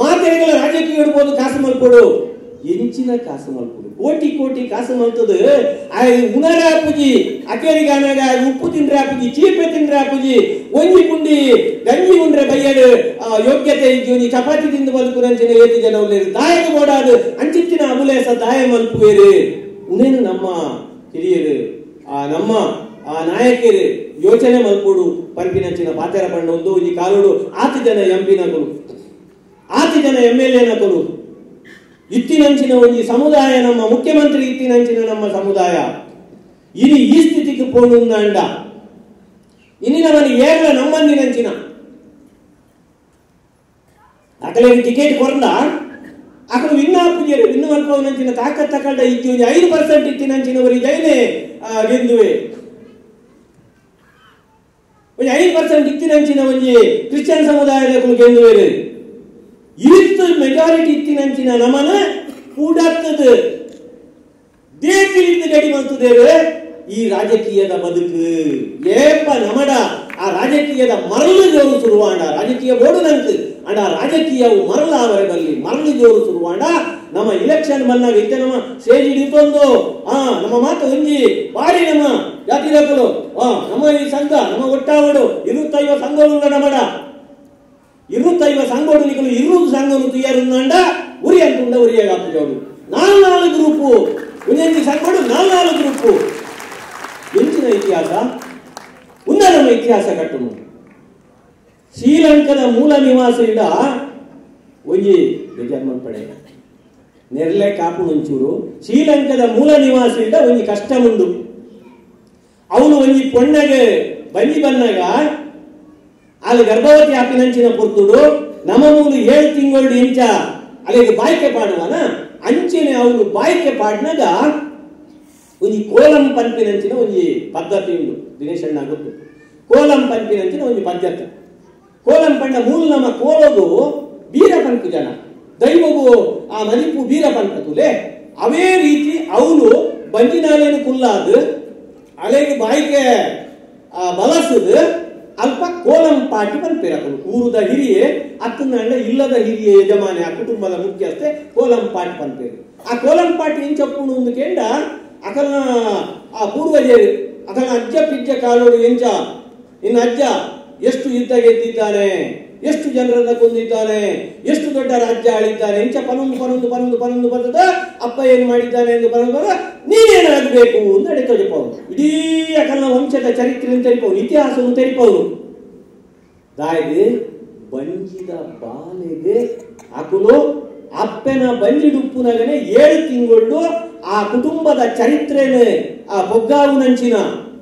ಮಾತೆರಿಗಳ ರಾಜಕೀಯ ಇಡ್ಬೋದು ಕಾಸು ಮಲ್ಪಡು ಎಂಚಿನ ಕಾಸು ಮಲ್ಪಡು ಕೋಟಿ ಕಾಸು ಮಲ್ತದು ಉಣರ ಅಪ್ಪುಜಿ ಅಕೇರಿಗಾನಾಗ ಉಪ್ಪು ತಿಂಡ್ರೆ ಅಪ್ಪುಜಿ ಚೀಪೆ ತಿಂಡ್ರೆ ಅಪ್ಪುಜಿ ಒಂಜಿ ಪುಂಡಿ ಗಂಜಿ ಉಂಡ್ರೆ ಬಯ್ಯಡು ಯೋಗ್ಯತೆ ಇದ್ದೀವಿ ಚಪಾತಿ ತಿಂದು ಬದುಕುರಂಚಿನ ಏತಿ ಜನ ಉಳ್ಳೇರು ದಾಯಕ ಬೋಡಾದು ಅಂಚಿತ್ತಿನ ಅಮುಲೇಸ ದಾಯ ಮಲ್ಪುವೇರು ಉನೇನು ನಮ್ಮ ಹಿರಿಯರು ನಮ್ಮ ಆ ನಾಯಕರು ಯೋಚನೆ ಮಲ್ಪೋಡು ಪಂಪಿನಂಚಿನ ಪಾತೆರ ಪಂಡೊಂದು ಈ ಕಾಲೋಡು 8 ಜನ ಎಂಪಿನಗಳು 8 ಜನ MLAನಗಳು ಇತ್ತಿನಂಚಿನ ಒಂದು ಸಮುದಾಯ ನಮ್ಮ ಮುಖ್ಯಮಂತ್ರಿ ಇತ್ತಿನಂಚಿನ ನಮ್ಮ ಸಮುದಾಯ ಇನಿ ಈ ಸ್ಥಿತಿಗೆ ಪೋಣುಂದಾಂಡ ಇನ್ನಿನವನಿ ಏರ್ಲ ನಮ್ಮಂದಿನಂಚಿನ ಅಕಲೆ ಟಿಕೆಟ್ ಕೊರ್ಲ ಅಕಲು ವಿನ್ನಾಪುಜರು ಇನ್ನು ಅಲ್ಪವನಂಚಿನ ತಾಕತ್ ತಕಂಡ ಇತ್ತಿ 5% ಇತ್ತಿನಂಚಿನವರಿ ಜೈನೆ ಗೆಂದುವೆ 5% ಇತ್ತಿನಂಚಿನ ಒಂಜಿ ಕ್ರಿಶ್ಚಿಯನ್ ಸಮುದಾಯದ ಗೆಂದುವೆ ಇತ್ತು ಮೆಜಾರಿಟಿ ಇತ್ತಿನಂಚಿನ ನಮನ ಕೂಡತ್ತದು ದೇಕಿಲಿಂದ ಗಡಿ ಮಾಡ್ತಿದ್ದೇವೆ ಈ ರಾಜಕೀಯದ ಬದುಕು ಏಪ ನಮಡ ಆ ರಾಜಕೀಯದ ಮರಳು ಜೋರು ಶುರುವಾಂಡ ರಾಜಕೀಯ ಬೋರ್ಡು ನಂತು ಅಂಡ ರಾಜಕೀಯವು ಮರಳಾವರದಲ್ಲಿ ಮರಳು ಜೋರು ಶುರುವಾಂಡ ನಮ್ಮ ಇಲೆಕ್ಷನ್ ಬಂದಾಗ ಇತ್ತೆ ನಮ್ಮ ಸ್ಟೇಜ್ ಹಿಡಿತೊಂದು ನಮ್ಮ ಮಾತು ಒಂಜಿ ಬಾರಿ ನಮ್ಮ ಜಾತಿರಕಲು ನಮ್ಮ ಈ ಸಂಘ ನಮ್ಮ ಒಟ್ಟಾವಡು 25 ಸಂಘಗಳು ನಮಡ 25 ಸಂಘಗಳು ನಿಕಲು 20 ಸಂಘಗಳು ತುಯ್ಯಾರುಂದಾಂಡ ಉರಿ ಅಂತುಂಡ ಉರಿಯಾಗ ಹಾಕಿದವರು 4 ಗ್ರೂಪು ಒಂದೊಂದು ಸಂಘಗಳು 4 ಗ್ರೂಪು ಎಂಚಿನ ಇತಿಹಾಸ ಉನ್ನ ನಮ್ಮ ಇತಿಹಾಸ ಕಟ್ಟುನು ಶ್ರೀಲಂಕದ ಮೂಲ ನಿವಾಸ ಇಡ ಒಂಜಿ ಬೇಜಾರ್ಮನ್ ಪಡೆ ನೆರಳೆ ಕಾಪು ಒಂಚೂರು ಶ್ರೀಲಂಕದ ಮೂಲ ನಿವಾಸ ಇಡ ಒಂಜಿ ಕಷ್ಟ ಉಂಡು ಅವನು ಒಂಜಿ ಪೊಣ್ಣಗೆ ಬಂಜಿ ಬಂದಾಗ ಅಲ್ಲಿ ಗರ್ಭವತಿ ಹಾಕಿನಂಚಿನ ಪುರ್ತುಡು ನಮ್ಮ ಮೂಲು 7 ತಿಂಗಳು ಇಂಚ ಅಲ್ಲಿಗೆ ಬಾಯ್ಕೆ ಪಾಡುವನ ಅಂಚಿನ ಅವನು ಬಾಯ್ಕೆ ಪಾಡ್ನಾಗ ಒಂಜಿ ಕೋಲಂ ಪಂಪಿನಂಚಿನ ಒಂಜಿ ಪದ್ಧತಿ ಉಂಡು ದಿನೇಶ್ ಅಣ್ಣ ಗೊತ್ತು ಕೋಲಂ ಪಂಪಿನಂಚಿನ ಒಂಜಿ ಪದ್ಧತಿ ಕೋಲಂ ಪಂಡ ಮೂಲ ನಮ್ಮ ಕೋಲಗು ಬೀರ ಪಂಪು ಜನ ದೈವಗು ಆ ಮನಿಪು ಬೀರ ಪಂಪತುಲೆ ಅವೇ ರೀತಿ ಅವನು ಬಂಜಿನಾಲೇನು ಕುಲ್ಲಾದು ಅಲೆಗೆ ಬಾಯಿಗೆ ಬಲಸದು ಅಲ್ಪ ಕೋಲಂ ಪಾಟಿ ಪಂಪಿರಕಲು ಊರುದ ಹಿರಿಯೆ ಅತ್ತನ ಇಲ್ಲದ ಹಿರಿಯ ಯಜಮಾನಿ ಆ ಕುಟುಂಬದ ಮುಖ್ಯಸ್ಥೆ ಕೋಲಂ ಪಾಟಿ ಪಂಪೇರು ಆ ಕೋಲಂ ಪಾಟಿ ಎಂಚಪ್ಪುಣು ಒಂದು ಕೇಂಡ ಅಕಲ್ನ ಆ ಪೂರ್ವಜರು ಅಕಲ್ನ ಅಜ್ಜ ಪಿಜ್ಜ ಕಾಲೋಡು ಎಂಚ ಇನ್ನು ಅಜ್ಜ ಎಷ್ಟು ಯುದ್ಧ ಗೆದ್ದಿದ್ದಾನೆ ಎಷ್ಟು ಜನರನ್ನ ಕೊಂದಿದ್ದಾನೆ ಎಷ್ಟು ದೊಡ್ಡ ರಾಜ್ಯ ಆಳಿದ್ದಾನೆ ಎಂಚ ಪನೊಂದು ಬರ್ತದ ಅಪ್ಪ ಏನ್ ಮಾಡಿದ್ದಾನೆ ಎಂದು ಬರೋದು ನೀನೇನಾಗಬೇಕು ಅಂತ ಅಡಿತೊಡಿಪವನು ಇಡೀ ಅಕಲ್ನ ವಂಶದ ಚರಿತ್ರೆ ತೆರಿಪವನು ಇತಿಹಾಸವನ್ನು ತೆರಿಪವನು ದಾಯಿಗೆ ಬಂಜಿದ ಬಾಲೆಗೆ ಅಕುಲು ಅಪ್ಪನ ಬಂಜಿಡುಪ್ಪುನಗನೆ 7 ತಿಂಗಳು ಆ ಕುಟುಂಬದ ಚರಿತ್ರೆನೆ ಆ ಬೊಗ್ಗಾವುನಂಚಿನ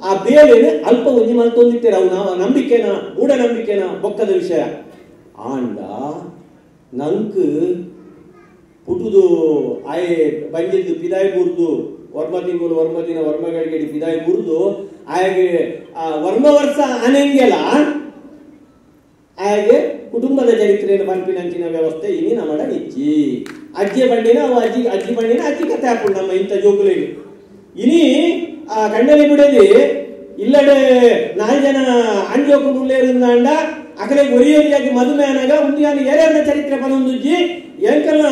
ಆ ಬೇಳೆನೆ ಅಲ್ಪ ಒಂಜಿ ಮಲ್ತೊಂದಿತ್ತೇರ ಅವು ನಂಬಿಕೆನ ಮೂಢನಂಬಿಕೆನ ಬೊಕ್ಕದ ವಿಷಯ ಆಂಡ ನಂಕ್ ಪುಟುದು ಆಯೆ ಬಂಜಿದ್ದು ಪಿದಾಯಿ ಬುರ್ದು ವರ್ಮ ತಿಂಗಳು ವರ್ಮದಿನ ವರ್ಮಗಳಿಗೆ ಪಿದಾಯಿ ಬುರ್ದು ಆಯಗೆ ವರ್ಮ ವರ್ಷ ಅನೆಂಗೆಲ ಆಯಗೆ ಕುಟುಂಬದ ಚರಿತ್ರೆಯನ್ನು ಪಂಪಿನಂಚಿನ ವ್ಯವಸ್ಥೆ ಇನಿ ನಮ್ಮಡ ಇಚ್ಚಿ ಅಜ್ಜಿ ಬಂಡಿನ ಅವು ಅಜ್ಜಿ ಬಂಡಿನ ಅಜ್ಜಿ ಕಥೆ ಹಾಕೊಂಡು ನಮ್ಮ ಇಂಥ ಜೋಗುಲಿಗೆ ಇನಿ ಆ ಕಂಡಲಿ ಬಿಡಲಿ ಇಲ್ಲಡೆ 4 ಜನ ಅಂಜೋಕು ಮುಲ್ಲೇರಿಂದಾಂಡ ಅಕಲೆ ಒರಿಯೊರಿಯಾಗಿ ಮದುವೆ ಅನಾಗ ಉಂದಿಯಾನ ಏರ್ಯಾದ ಚರಿತ್ರೆ ಪನೊಂದುಜ್ಜಿ ಎಂಕಲ್ನ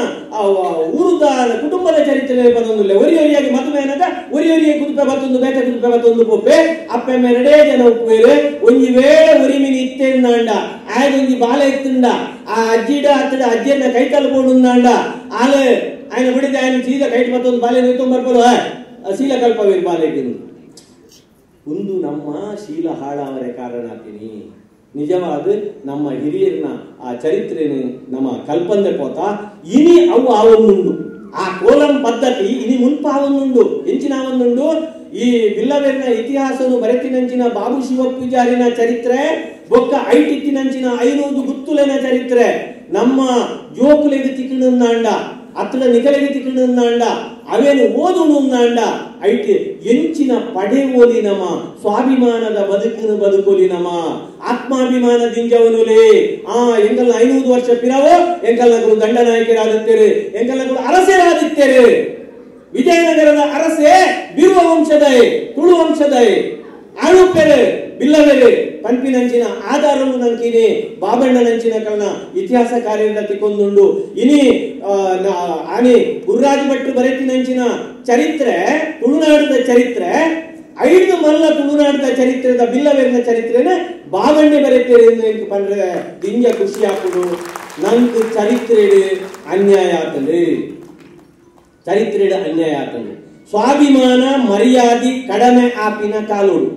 ಊರುದ ಕುಟುಂಬದ ಚರಿತ್ರೆ ಪನೊಂದುಲ್ಲ ಒರಿಯೊರಿಯಾಗಿ ಮದುವೆ ಅನಾಗ ಒರಿಯೊರಿಯ ಕುದುಪೆ ಬತ್ತೊಂದು ಬೇತೆ ಕುದುಪೆ ಬತ್ತೊಂದು ಪೊಪ್ಪೆ ಅಪ್ಪೆಮ್ಮೆ 2 ಜನ ಉಪ್ಪೇರು ಒಂಜಿ ವೇಳೆ ಒರಿಮಿನಿ ಇತ್ತೇಂದಾಂಡ ಆಯ್ದೊಂಜಿ ಬಾಲೆ ಇತ್ತುಂಡ ಆ ಅಜ್ಜಿಡ ಹತ್ತದ ಅಜ್ಜಿಯನ್ನ ಕೈ ಕಲ್ಪೊಂಡುಂದಾಂಡ ಆಲೆ ఆయన ಬಿಡಿದ ఆయన ಸೀದಾ ಕೈಟ್ ಮತ್ತೊಂದು ಬಾಲೆ ನಿಂತ್ಕೊಂಡ್ಬರ್ಬೋದು ಶೀಲ ಕಲ್ಪವೇರು ಬಾಲೆಗೆ ಒಂದು ನಮ್ಮ ಶೀಲ ಹಾಳಾವರೆ ಕಾರಣ ಆಗ್ತೀನಿ ನಿಜವಾದ ನಮ್ಮ ಹಿರಿಯರನ್ನ ಆ ಚರಿತ್ರೆನ ನಮ್ಮ ಕಲ್ಪನೆ ಪೋತ ಇನಿ ಅವು ಆವೊಂದುಂಡು ಆ ಕೋಲಂ ಪದ್ಧತಿ ಇನಿ ಮುನ್ಪ ಆವೊಂದುಂಡು ಎಂಚಿನ ಆವೊಂದುಂಡು ಈ ಬಿಲ್ಲವೇರಿನ ಇತಿಹಾಸನು ಬರೆತಿನಂಚಿನ ಬಾಬು ಶಿವ ಪೂಜಾರಿನ ಚರಿತ್ರೆ ಬೊಕ್ಕ ಐಟಿತ್ತಿನಂಚಿನ 500 ಗುತ್ತುಲೆನ ಚರಿತ್ರೆ ನಮ್ಮ ಜೋಕುಲೆಗೆ ತಿಕ್ಕಣಂದಾಂಡ ಅತ್ತಲ ನಿಕಲೆಗೆ ತಿಕ್ಕಣಂದಾಂಡ ಅವೇನು ಓದುಣಂದಾಂಡ ಐಟಿ ಎಂಚಿನ ಪಡೆ ಓಲಿ ನಮ ಸ್ವಾಭಿಮಾನದ ಬದುಕಿನ ಬದುಕೋಲಿ ನಮ ಆತ್ಮಾಭಿಮಾನ ದಿಂಜವನುಲೇ ಎಂಕಲ್ನ 500 ವರ್ಷ ಪಿರವೋ ಎಂಕಲ್ನಗಳು ದಂಡನಾಯಕರಾಗುತ್ತೇರೆ ಎಂಕಲ್ನಗಳು ಅರಸರಾಗುತ್ತೇರೆ ವಿಜಯನಗರದ ಅರಸೆ ಬಿರುವ ವಂಶದೈ ತುಳು ವಂಶದೈ ಆಳುಪೆರೆ ಬಿಲ್ಲವೆರೆ ಪಂಪಿನಂಚಿನ ಆಧಾರವನ್ನು ನಂಕಿನಿ ಬಾಬಣ್ಣನಂಚಿನ ಕಲ್ನ ಇತಿಹಾಸ ಕಾರ್ಯದಿಂದ ತಿಕ್ಕೊಂದುಂಡು ಇನಿ ಆನೆ ಗುರುರಾಜ ಭಟ್ರು ಬರೆತಿನಂಚಿನ ಚರಿತ್ರೆ ತುಳುನಾಡದ ಚರಿತ್ರೆ 5 ಮಲ್ಲ ತುಳುನಾಡದ ಚರಿತ್ರೆದ ಬಿಲ್ಲವೇರಿನ ಚರಿತ್ರೆನ ಬಾಬಣ್ಣೆ ಬರೆತೇರೆ ಎಂದು ಪಂಡ್ರೆ ದಿಂಜ ಖುಷಿ ಹಾಕುದು ನಂಗೆ ಚರಿತ್ರೆಡೆ ಅನ್ಯಾಯ ಆಗ್ತದೆ ಚರಿತ್ರೆಡೆ ಅನ್ಯಾಯ ಆಗ್ತದೆ ಸ್ವಾಭಿಮಾನ ಮರ್ಯಾದೆ ಕಡಿಮೆ ಆಪಿನ ಕಾಲೋಡು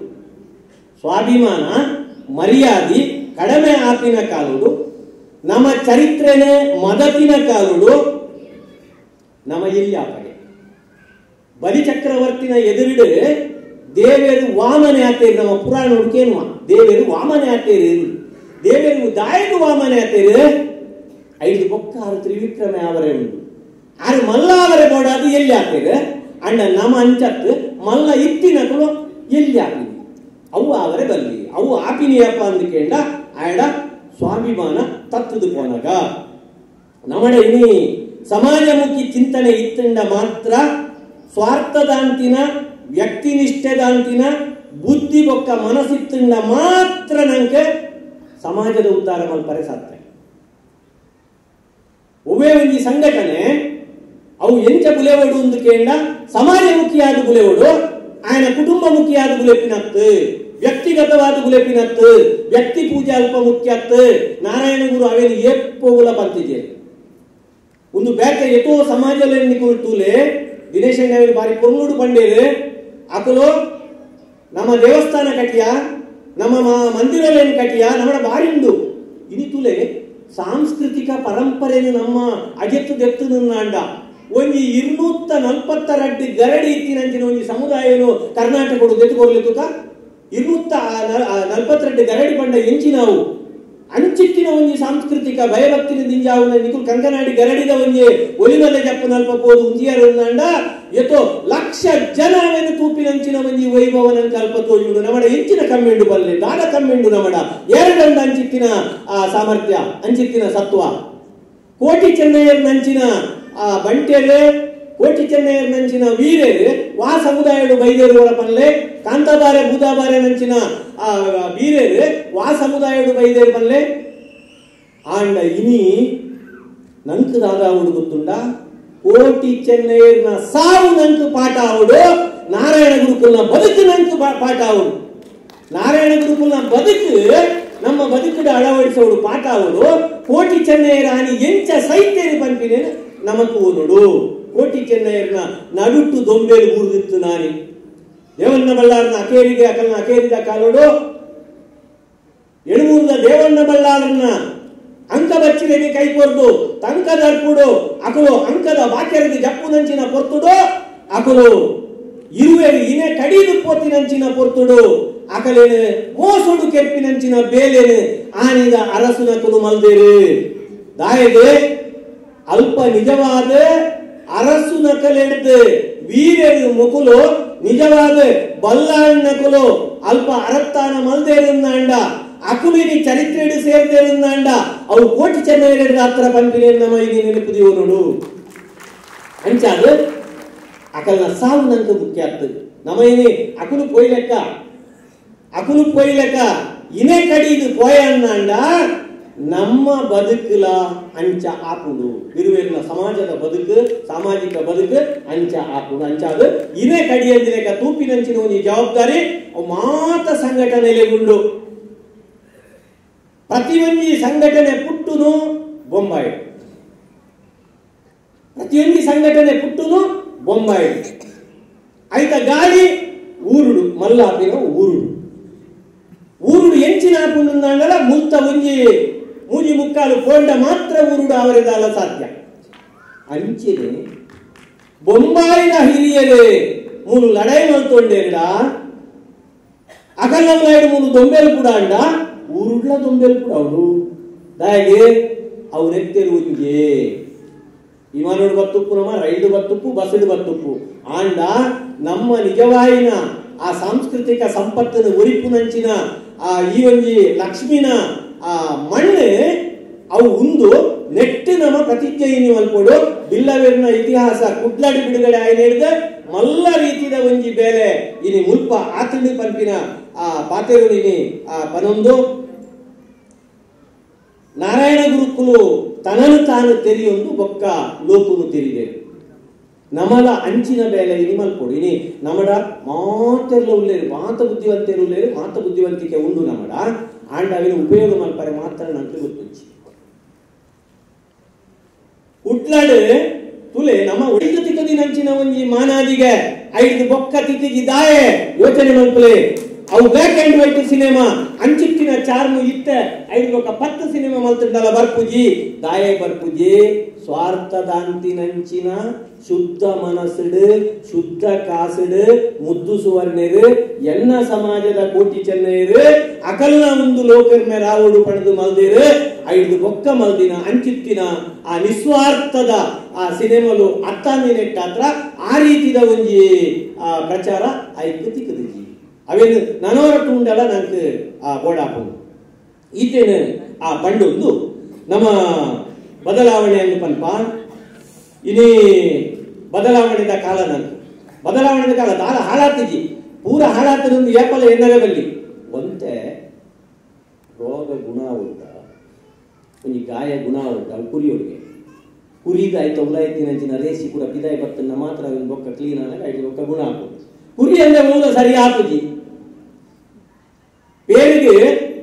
ಸ್ವಾಭಿಮಾನ ಮರ್ಯಾದೆ ಕಡಿಮೆ ಆಪಿನ ಕಾಲುಡು ನಮ್ಮ ಚರಿತ್ರೆನೇ ಮದತಿನ ಕಾಲುಡು ನಮ್ಮ ಇಲ್ಲಿ ಆಪಡೆ ಬಲಿಚಕ್ರವರ್ತಿನ ಎದುರುಡು ದೇವೇರು ವಾಮನೆ ಆತೇರು ನಮ್ಮ ಪುರಾಣ ಹುಡುಕೇನುವ ದೇವೇರು ವಾಮನೆ ಆತೇರು ದೇವೇರು ದಾಯಕು ವಾಮನೆ ಆತೇರು 5 ಬೊಕ್ಕ 6 ತ್ರಿವಿಕ್ರಮೆ ಅವರೇ ಉಂಟು 6 ಮಲ್ಲ ಅವರೇ ನೋಡೋದು ಎಲ್ಲಿ ಆತೇರು ಅಂಡ ನಮ್ಮ ಅಂಚತ್ತು ಮಲ್ಲ ಇತ್ತಿನಗಳು ಎಲ್ಲಿ ಆಪಿನಿ ಅವು ಅವರೇ ಬಲ್ಲಿ ಅವು ಆಪಿನಿಯಪ್ಪ ಅಂದ್ಕೇಂಡ ಆಯಡ ಸ್ವಾಭಿಮಾನ ತತ್ತದು ಪೋನಗ ನಮ್ಮಡ ಇನಿ ಸಮಾಜಮುಖಿ ಚಿಂತನೆ ಇತ್ತಂಡ ಮಾತ್ರ ಸ್ವಾರ್ಥದಾಂತಿನ ವ್ಯಕ್ತಿನಿಷ್ಠೆದಾಂತಿನ ಬುದ್ಧಿ ಬೊಕ್ಕ ಮನಸ್ಸಿತ್ತಂಡ ಮಾತ್ರ ನಂಗೆ ಸಮಾಜದ ಉದ್ಧಾರ ಮಲ್ಪರೆ ಸಾಧ್ಯ ಒವೇ ಒಂದು ಸಂಘಟನೆ ಅವು ಎಂಚ ಬುಲೆವಡು ಒಂದು ಕೇಂಡ ಸಮಾಜಮುಖಿಯಾದ ಬುಲೆವಡು ఆయన ಕುಟುಂಬಮುಖಿಯಾದ ಬುಲೆಪಿನತ್ತು ವ್ಯಕ್ತಿಗತವಾದ ಬುಲೆಪಿನತ್ತು ವ್ಯಕ್ತಿ ಪೂಜೆ ಅಲ್ಪ ಮುಖ್ಯತ್ತು ನಾರಾಯಣ ಗುರು ಅವೇನು ಏಪ್ಪೋಗುಲ ಬಂತಿದೆ ಒಂದು ಬೇಕೆ ಎಟೋ ಸಮಾಜದಲ್ಲಿ ಕುರಿತೂಲೆ ದಿನೇಶ್ ಅವರು ಬಾರಿ ಪೊಂಗುಡು ಬಂಡೇರು ಅಕಲು ನಮ್ಮ ದೇವಸ್ಥಾನ ಕಟ್ಟಿಯ ನಮ್ಮ ಮಂದಿರಲೇನು ಕಟ್ಟಿಯ ನಮ್ಮ ಬಾರಿ ಉಂಡು ಇನಿತುಲೆ ಸಾಂಸ್ಕೃತಿಕ ಪರಂಪರೆಯನ್ನು ನಮ್ಮ ಅಗೆತ್ತು ದೆತ್ತು ನಾಂಡ ಒಂದು 242 ಗರಡಿ ಇತ್ತಿನಂಚಿನ ಒಂದು ಸಮುದಾಯನು ಕರ್ನಾಟಕಡು ದೆತ್ತುಕೊರ್ಲಿಕ್ಕ 242 ಗರಡಿ ಬಂಡ ಎಂಚಿ ನಾವು ಅಂಚಿತ್ತಿನ ಒಂದು ಸಾಂಸ್ಕೃತಿಕ ಭಯಭಕ್ತಿನ ದಿಂಜಾವುನ ನಿಕುಲ್ ಕಂಕನಾಡಿ ಗರಡಿದ ಒಂಜಿ ಒಲಿಮಲೆ ಜಪ್ಪು ನಲ್ಪಬೋದು ಉಂಜಿಯರು ನಾಂಡ ಎತ್ತೋ ಲಕ್ಷ ಜನವೇನು ತೂಪಿನಂಚಿನ ಒಂಜಿ ವೈಭವನ ಕಲ್ಪತೋಜುಡು ನಮ್ಮಡ ಹೆಚ್ಚಿನ ಕಮ್ಮೆಂಡು ಬಲ್ಲೆ ದಾಡ ಕಮ್ಮೆಂಡು ನಮ್ಮಡ ಎರಡಂಡ ಅಂಚಿತ್ತಿನ ಸಾಮರ್ಥ್ಯ ಅಂಚಿತ್ತಿನ ಸತ್ವ ಕೋಟಿ ಚೆನ್ನಯ್ಯರ್ ನಂಚಿನ ಬಂಟೆಲೆ ಕೋಟಿ ಚೆನ್ನಯ್ಯರ್ ನಂಚಿನ ವೀರೇರು ವಾ ಸಮುದಾಯಡು ಬೈದೇರು ಪಲ್ಲೆ ಕಾಂತಾಬಾರೆ ಬೂದಾಬಾರೆ ನಂಚಿನ ವೀರೇರು ವಾ ಸಮುದಾಯಡು ಬೈದೇರು ಪಲ್ಲೆ ಆಂಡ ಇನಿ ನಂಕು ದಾದ ಅವಡು ಗೊತ್ತುಂಡ ಕೋಟಿ ಚೆನ್ನಯ್ಯರ್ನ ಸಾವು ನಂಕು ಪಾಠ ಅವಡು ನಾರಾಯಣ ಗುರುಕುಲ್ನ ಬದುಕು ನಂಕು ಪಾಠ ಅವಡು ನಾರಾಯಣ ಗುರುಕುಲ್ನ ಬದುಕು ನಮ್ಮ ಬದುಕುಡ ಅಳವಡಿಸೋಡು ಪಾಠ ಅವಡು ಕೋಟಿ ಚೆನ್ನಯ್ಯರ ಆನಿ ಎಂಚ ಸೈತ್ಯರು ಪಂಪಿನ ನಮಕು ಓದೋಡು ಕೋಟಿ ಚೆನ್ನಯ್ಯರ್ನ ನಡುಟ್ಟು ದೊಂಬೇಲು ಬೂರ್ದಿತ್ತು ನಾನಿ ದೇವಣ್ಣ ಬಳ್ಳಾರನ ಅಕೇರಿಗೆ ಅಕಲ್ನ ಅಕೇರಿದ ಕಾಲೋಡು ಎಣಮೂರ್ದ ದೇವಣ್ಣ ಬಳ್ಳಾರನ್ನ ಅಂಕ ಬಚ್ಚಿರೆಗೆ ಕೈ ಕೊರ್ದು ತಂಕದ ಅರ್ಪುಡು ಅಕಲು ಅಂಕದ ಬಾಕ್ಯರಿಗೆ ಜಪ್ಪು ನಂಚಿನ ಪೊರ್ತುಡು ಅಕಲು ಇರುವೆರು ಇನೆ ಕಡಿದು ಪೋತಿನಂಚಿನ ಪೊರ್ತುಡು ಅಕಲೇನು ಮೋಸುಡು ಕೆಪ್ಪಿನಂಚಿನ ಬೇಲೇನು ಆನಿದ ಅರಸುನ ಕುಲು ಮಲ್ದೇರು ದಾಯಗೆ ಅಲ್ಪ ನಿಜವಾದ ಅರಸು ನಕಲೆಡ್ದು ವೀರ್ಯರು ಮುಕುಲು ನಿಜವಾದ ಬಲ್ಲಾಣ್ಣಕುಲು ಅಲ್ಪ ಅರತ್ತಾನ ಮಲ್ದೇರುಂದಾಂಡ ಅಕುಲಿನಿ ಚರಿತ್ರೆಡು ಸೇರ್ದೇರುಂದಾಂಡ ಅವು ಕೋಟಿ ಚೆನ್ನೈರೆಡ್ದು ಹತ್ರ ಪಂಪಿನ ನಮ್ಮ ಇಲ್ಲಿ ನೆನಪುದಿವು ನೋಡು ಅಂಚಾದು ಅಕಲ್ನ ಸಾವು ನಂಕ ಮುಖ್ಯ ಆಗ್ತದೆ ನಮ್ಮ ಇನಿ ಅಕುಲು ಪೋಯ್ಲೆಕ್ಕ ಇನೇ ಕಡಿದು ಪೋಯ ಅನ್ನಾಂಡ ನಮ್ಮ ಬದುಕುಲ ಅಂಚ ಆಪುಡು ಇರುವೆರ್ನ ಸಮಾಜದ ಬದುಕು ಸಾಮಾಜಿಕ ಬದುಕು ಅಂಚ ಆಪುಡು ಅಂಚಾದು ಇದೇ ಕಡಿಯಂದಿಲೆಕ ತೂಪಿನಂಚಿನ ಒಂದು ಜವಾಬ್ದಾರಿ ಮಾತ ಸಂಘಟನೆಲೆ ಉಂಡು ಪ್ರತಿಯೊಂದು ಸಂಘಟನೆ ಪುಟ್ಟುನು ಬೊಂಬಾಯಿ ಪ್ರತಿಯೊಂದು ಸಂಘಟನೆ ಪುಟ್ಟುನು ಬೊಂಬಾಯಿ ಆಯ್ತ ಗಾಳಿ ಊರುಡು ಮಲ್ಲಾಪಿನ ಊರುಡು ಎಂಚಿನ ಆಪುಂಡಲ ಮುಲ್ತ ಒಂಜಿ ಮೂಜಿ ಮುಕ್ಕಾಲು ಕೊಂಡ ಮಾತ್ರ ಊರುಡು ಅವರಿದಲ್ಲ ಸಾಧ್ಯ ಅಂಚಿದೆ ಬೊಂಬಾಯಿನ ಹಿರಿಯರೇ ಮೂರು ಲಡೈ ಮಲ್ತೊಂಡೇಡ ಅಕಲ್ಲಾಡು ಮೂರು ದೊಂಬೆಲು ಕೂಡ ಅಂಡ ಊರುಡ್ಲ ದೊಂಬೆಲು ಕೂಡ ಅವನು ದಾಯಿಗೆ ಅವನೆತ್ತೆರು ಒಂಜೆ ವಿಮಾನೋಡು ಬತ್ತುಪ್ಪು ನಮ್ಮ ರೈಲು ಬತ್ತುಪ್ಪು ಬಸ್ಸು ಬತ್ತುಪ್ಪು ಆಂಡ ನಮ್ಮ ನಿಜವಾಯಿನ ಆ ಸಾಂಸ್ಕೃತಿಕ ಸಂಪತ್ತನ್ನು ಒರಿಪುನಂಚಿನ ಈ ಒಂಜಿ ಲಕ್ಷ್ಮಿನ ಮಣ್ಣು ಅವು ಉಂದು ನೆಟ್ಟು ನಮ್ಮ ಪ್ರತಿಜ್ಞೆ ಮಲ್ಪಡು ಬಿಲ್ಲವೇರಿನ ಇತಿಹಾಸ ಕುಡ್ಲಾಡಿ ಬಿಡುಗಡೆ ಆಯ್ನ ಹಿಡಿದ ಮಲ್ಲ ರೀತಿಯ ಒಂಜಿ ಬೇಲೆ ಇನಿ ಮುಲ್ಪ ಆತಂಡಿ ಪಂಪಿನ ಪಾತೆರುಡಿನಿ ಪನೊಂದು ನಾರಾಯಣ ಗುರುಕುಲು ತನನು ತಾನು ತೆರಿಯೊಂದು ಬೊಕ್ಕ ಲೋಕುನು ತೆರಿದೆ ನಮಲ ಅಂಚಿನ ಬೇಲೆ ಇನಿ ಮಲ್ಪೊಡು ಇನಿ ನಮಡ ಮಾತೆಲ್ಲ ಉಳ್ಳೇರು ಮಾತ ಬುದ್ಧಿವಂತರು ಉಳ್ಳೇರು ಮಾತ ಬುದ್ಧಿವಂತಿಕೆ ಉಂಡು ನಮಡ ಆಂಡ ಅವಿನ ಉಪಯೋಗ ಮಲ್ಪರೆ ಮಾತ್ರ ನಂಗೆ ಗೊತ್ತುಂಚಿ ಉಟ್ಲಾಡು ತುಲೆ ನಮ್ಮ ಒಡಿದು ತಿಕ್ಕದಿ ನಂಚಿನ ಒಂಜಿ ಮಾನಾದಿಗೆ ಐದು ಬೊಕ್ಕ ತಿಕ್ಕಿದಾಯೆ ಯೋಚನೆ ಮಲ್ಪಲೆ ಅವು ಬ್ಲಾಕ್ ಅಂಡ್ ವೈಟ್ ಸಿನಿಮಾ ಅಂಚಿತ್ತಿನ ಚಾರ್ಮು ಇತ್ತೆ ಐದು ఒక 10 ಸಿನಿಮಾ ಮಲ್ತಿಂದಲ್ಲ ಬರ್ಪುಜಿ ದಾಯ ಬರ್ಪುಜಿ ಸ್ವಾರ್ಥದಾಂತಿನಂಚಿನ ಶುದ್ಧ ಮನಸ್ಸುಡು ಶುದ್ಧ ಕಾಸುಡು ಮುದ್ದು ಸುವರ್ಣರು ಎನ್ನ ಸಮಾಜದ ಕೋಟಿ ಚೆನ್ನೈರು ಅಕಲ್ನ ಒಂದು ಲೋಕರ್ಮೆ ರಾವುಡು ಪಡೆದು ಮಲ್ದಿರು ಐದು ಬೊಕ್ಕ ಮಲ್ದಿನ ಅಂಚಿತ್ತಿನ ಆ ನಿಸ್ವಾರ್ಥದ ಆ ಸಿನಿಮಾಲು ಅತ್ತಾಂದಿ ನೆಟ್ಟಾತ್ರ ಆ ರೀತಿದ ಒಂಜಿ ಪ್ರಚಾರ ಐದು ತಿಕ್ಕದಿಜಿ ಅವೇನು ನನವರಟ್ಟು ಉಂಡಲ್ಲ ನಂಗೆ ಆ ಗೋಡಾಪು ಈತೇನು ಆ ಪಂಡೊಂದು ನಮ್ಮ ಬದಲಾವಣೆಯನ್ನು ಪನ್ಪ ಇನಿ ಬದಲಾವಣೆದ ಕಾಲ ನಂಗೆ ಬದಲಾವಣೆದ ಕಾಲ ದಾಳ ಹಾಳಾತಿಜಿ ಪೂರ ಹಾಳಾತನೊಂದು ಏಪಲ ಎನ್ನರಬಲ್ಲಿ ಒಂತೆ ರೋಗ ಗುಣ ಉಂಟ ಒಂಜಿ ಗಾಯ ಗುಣ ಉಂಟ ಕುರಿಯೊಳಗೆ ಕುರಿದ ಆಯ್ತು ಒಳ್ಳೆತ್ತಿನ ರೇಸಿ ಕೂಡ ಪಿದಾಯ ಬರ್ತನ್ನ ಮಾತ್ರ ಬೊಕ್ಕ ಕ್ಲೀನ್ ಆದಾಗ ಐದು ಬೊಕ್ಕ ಗುಣ ಹಾಕೋದು ಕುರಿ ಅಂದ್ರೆ ಮೂಲ ಸರಿ ಹಾಕುಜಿ పేరుకి